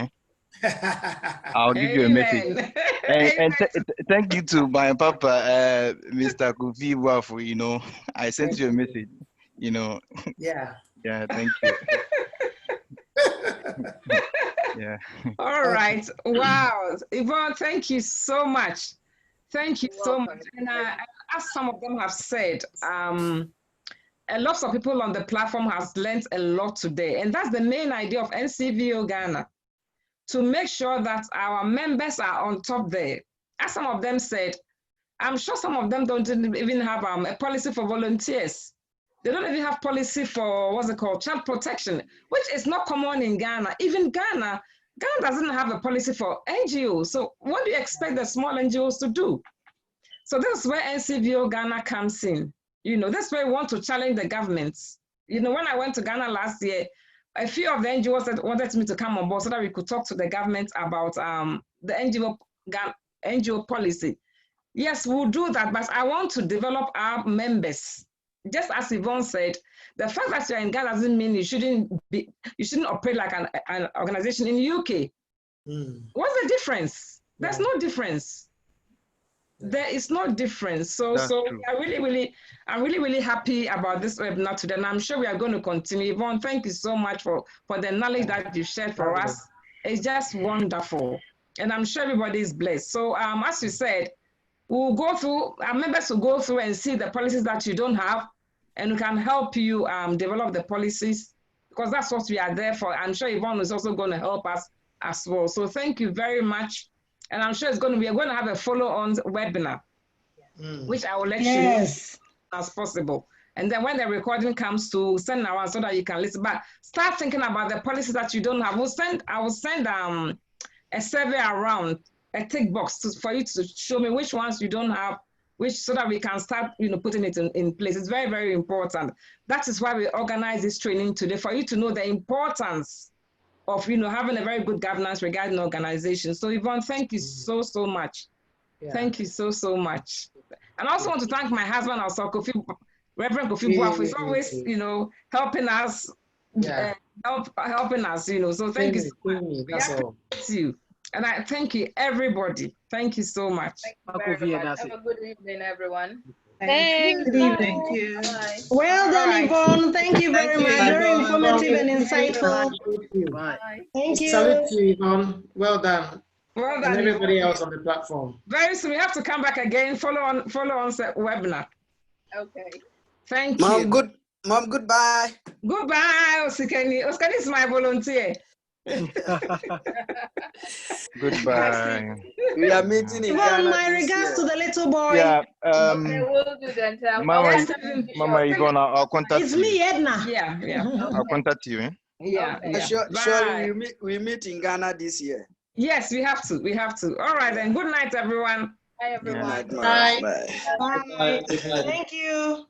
[SPEAKER 14] I'll give you a message. And thank you to my papa, Mr. Kofi Wafu. I sent you a message.
[SPEAKER 20] Yeah.
[SPEAKER 14] Yeah. Thank you. Yeah.
[SPEAKER 7] All right. Wow. Yvonne, thank you so much. Thank you so much. And as some of them have said, a lot of people on the platform has learned a lot today. And that's the main idea of NCVO-GHANA, to make sure that our members are on top there. As some of them said, I'm sure some of them don't even have a policy for volunteers. They don't even have policy for, child protection, which is not common in Ghana. Even Ghana doesn't have a policy for NGOs. So what do you expect the small NGOs to do? So this is where NCVO-GHANA comes in. This is where we want to challenge the governments. When I went to Ghana last year, a few of the NGOs that wanted me to come on board so that we could talk to the government about the NGO policy. Yes, we'll do that, but I want to develop our members. Just as Yvonne said, the fact that you're in Ghana doesn't mean you shouldn't operate like an organization in the UK. What's the difference? There's no difference. There is no difference. So I'm really happy about this webinar today, and I'm sure we are going to continue. Yvonne, thank you so much for the knowledge that you've shared for us. It's just wonderful, and I'm sure everybody is blessed. So as you said, we'll go through, our members will go through and see the policies that you don't have, and we can help you develop the policies, because that's what we are there for. I'm sure Yvonne is also going to help us as well. So thank you very much. And I'm sure we are going to have a follow-on webinar, which I will let you know as possible. And then when the recording comes to send around so that you can listen, but start thinking about the policies that you don't have. I will send a survey around, a tick box for you to show me which ones you don't have so that we can start, putting it in place. It's very, very important. That is why we organize this training today, for you to know the importance of, having a very good governance regarding organization. So Yvonne, thank you so, so much. Yeah. Thank you so, so much. And I also want to thank my husband also, Reverend Kofi Buafu is always, helping us, helping us, so thank you so much.
[SPEAKER 19] That's all.
[SPEAKER 7] You. And I thank you, everybody. Thank you so much.
[SPEAKER 1] Thank you very much. Have a good evening, everyone.
[SPEAKER 19] Thanks. Good evening. Thank you.
[SPEAKER 1] Bye.
[SPEAKER 8] Well done,
[SPEAKER 7] Right.
[SPEAKER 8] Yvonne. Thank you very much. Very informative and insightful.
[SPEAKER 19] Bye.
[SPEAKER 8] Thank you.
[SPEAKER 19] Salute to you, Yvonne. Well done.
[SPEAKER 7] Well
[SPEAKER 19] done. And everybody else on the platform.
[SPEAKER 7] Very soon, we have to come back again. Follow on the webinar.
[SPEAKER 1] Okay.
[SPEAKER 7] Thank you.
[SPEAKER 6] Mom, goodbye.
[SPEAKER 7] Goodbye, Osikeni. Osikeni is my volunteer.
[SPEAKER 14] Goodbye.
[SPEAKER 6] We are meeting in
[SPEAKER 8] Ghana.
[SPEAKER 6] Ghana.
[SPEAKER 8] My regards to the little boy.
[SPEAKER 14] Yeah.
[SPEAKER 1] Okay, we'll do that.
[SPEAKER 14] Mama Yvonne, I'll contact you.
[SPEAKER 8] It's me, Edna.
[SPEAKER 7] Yeah.
[SPEAKER 14] I'll contact you. Eh?
[SPEAKER 7] Yeah.
[SPEAKER 6] Surely we meet in Ghana this year.
[SPEAKER 7] Yes, we have to. All right, then. Good night, everyone.
[SPEAKER 1] Bye, everyone.
[SPEAKER 6] Bye.
[SPEAKER 8] Bye. Thank you.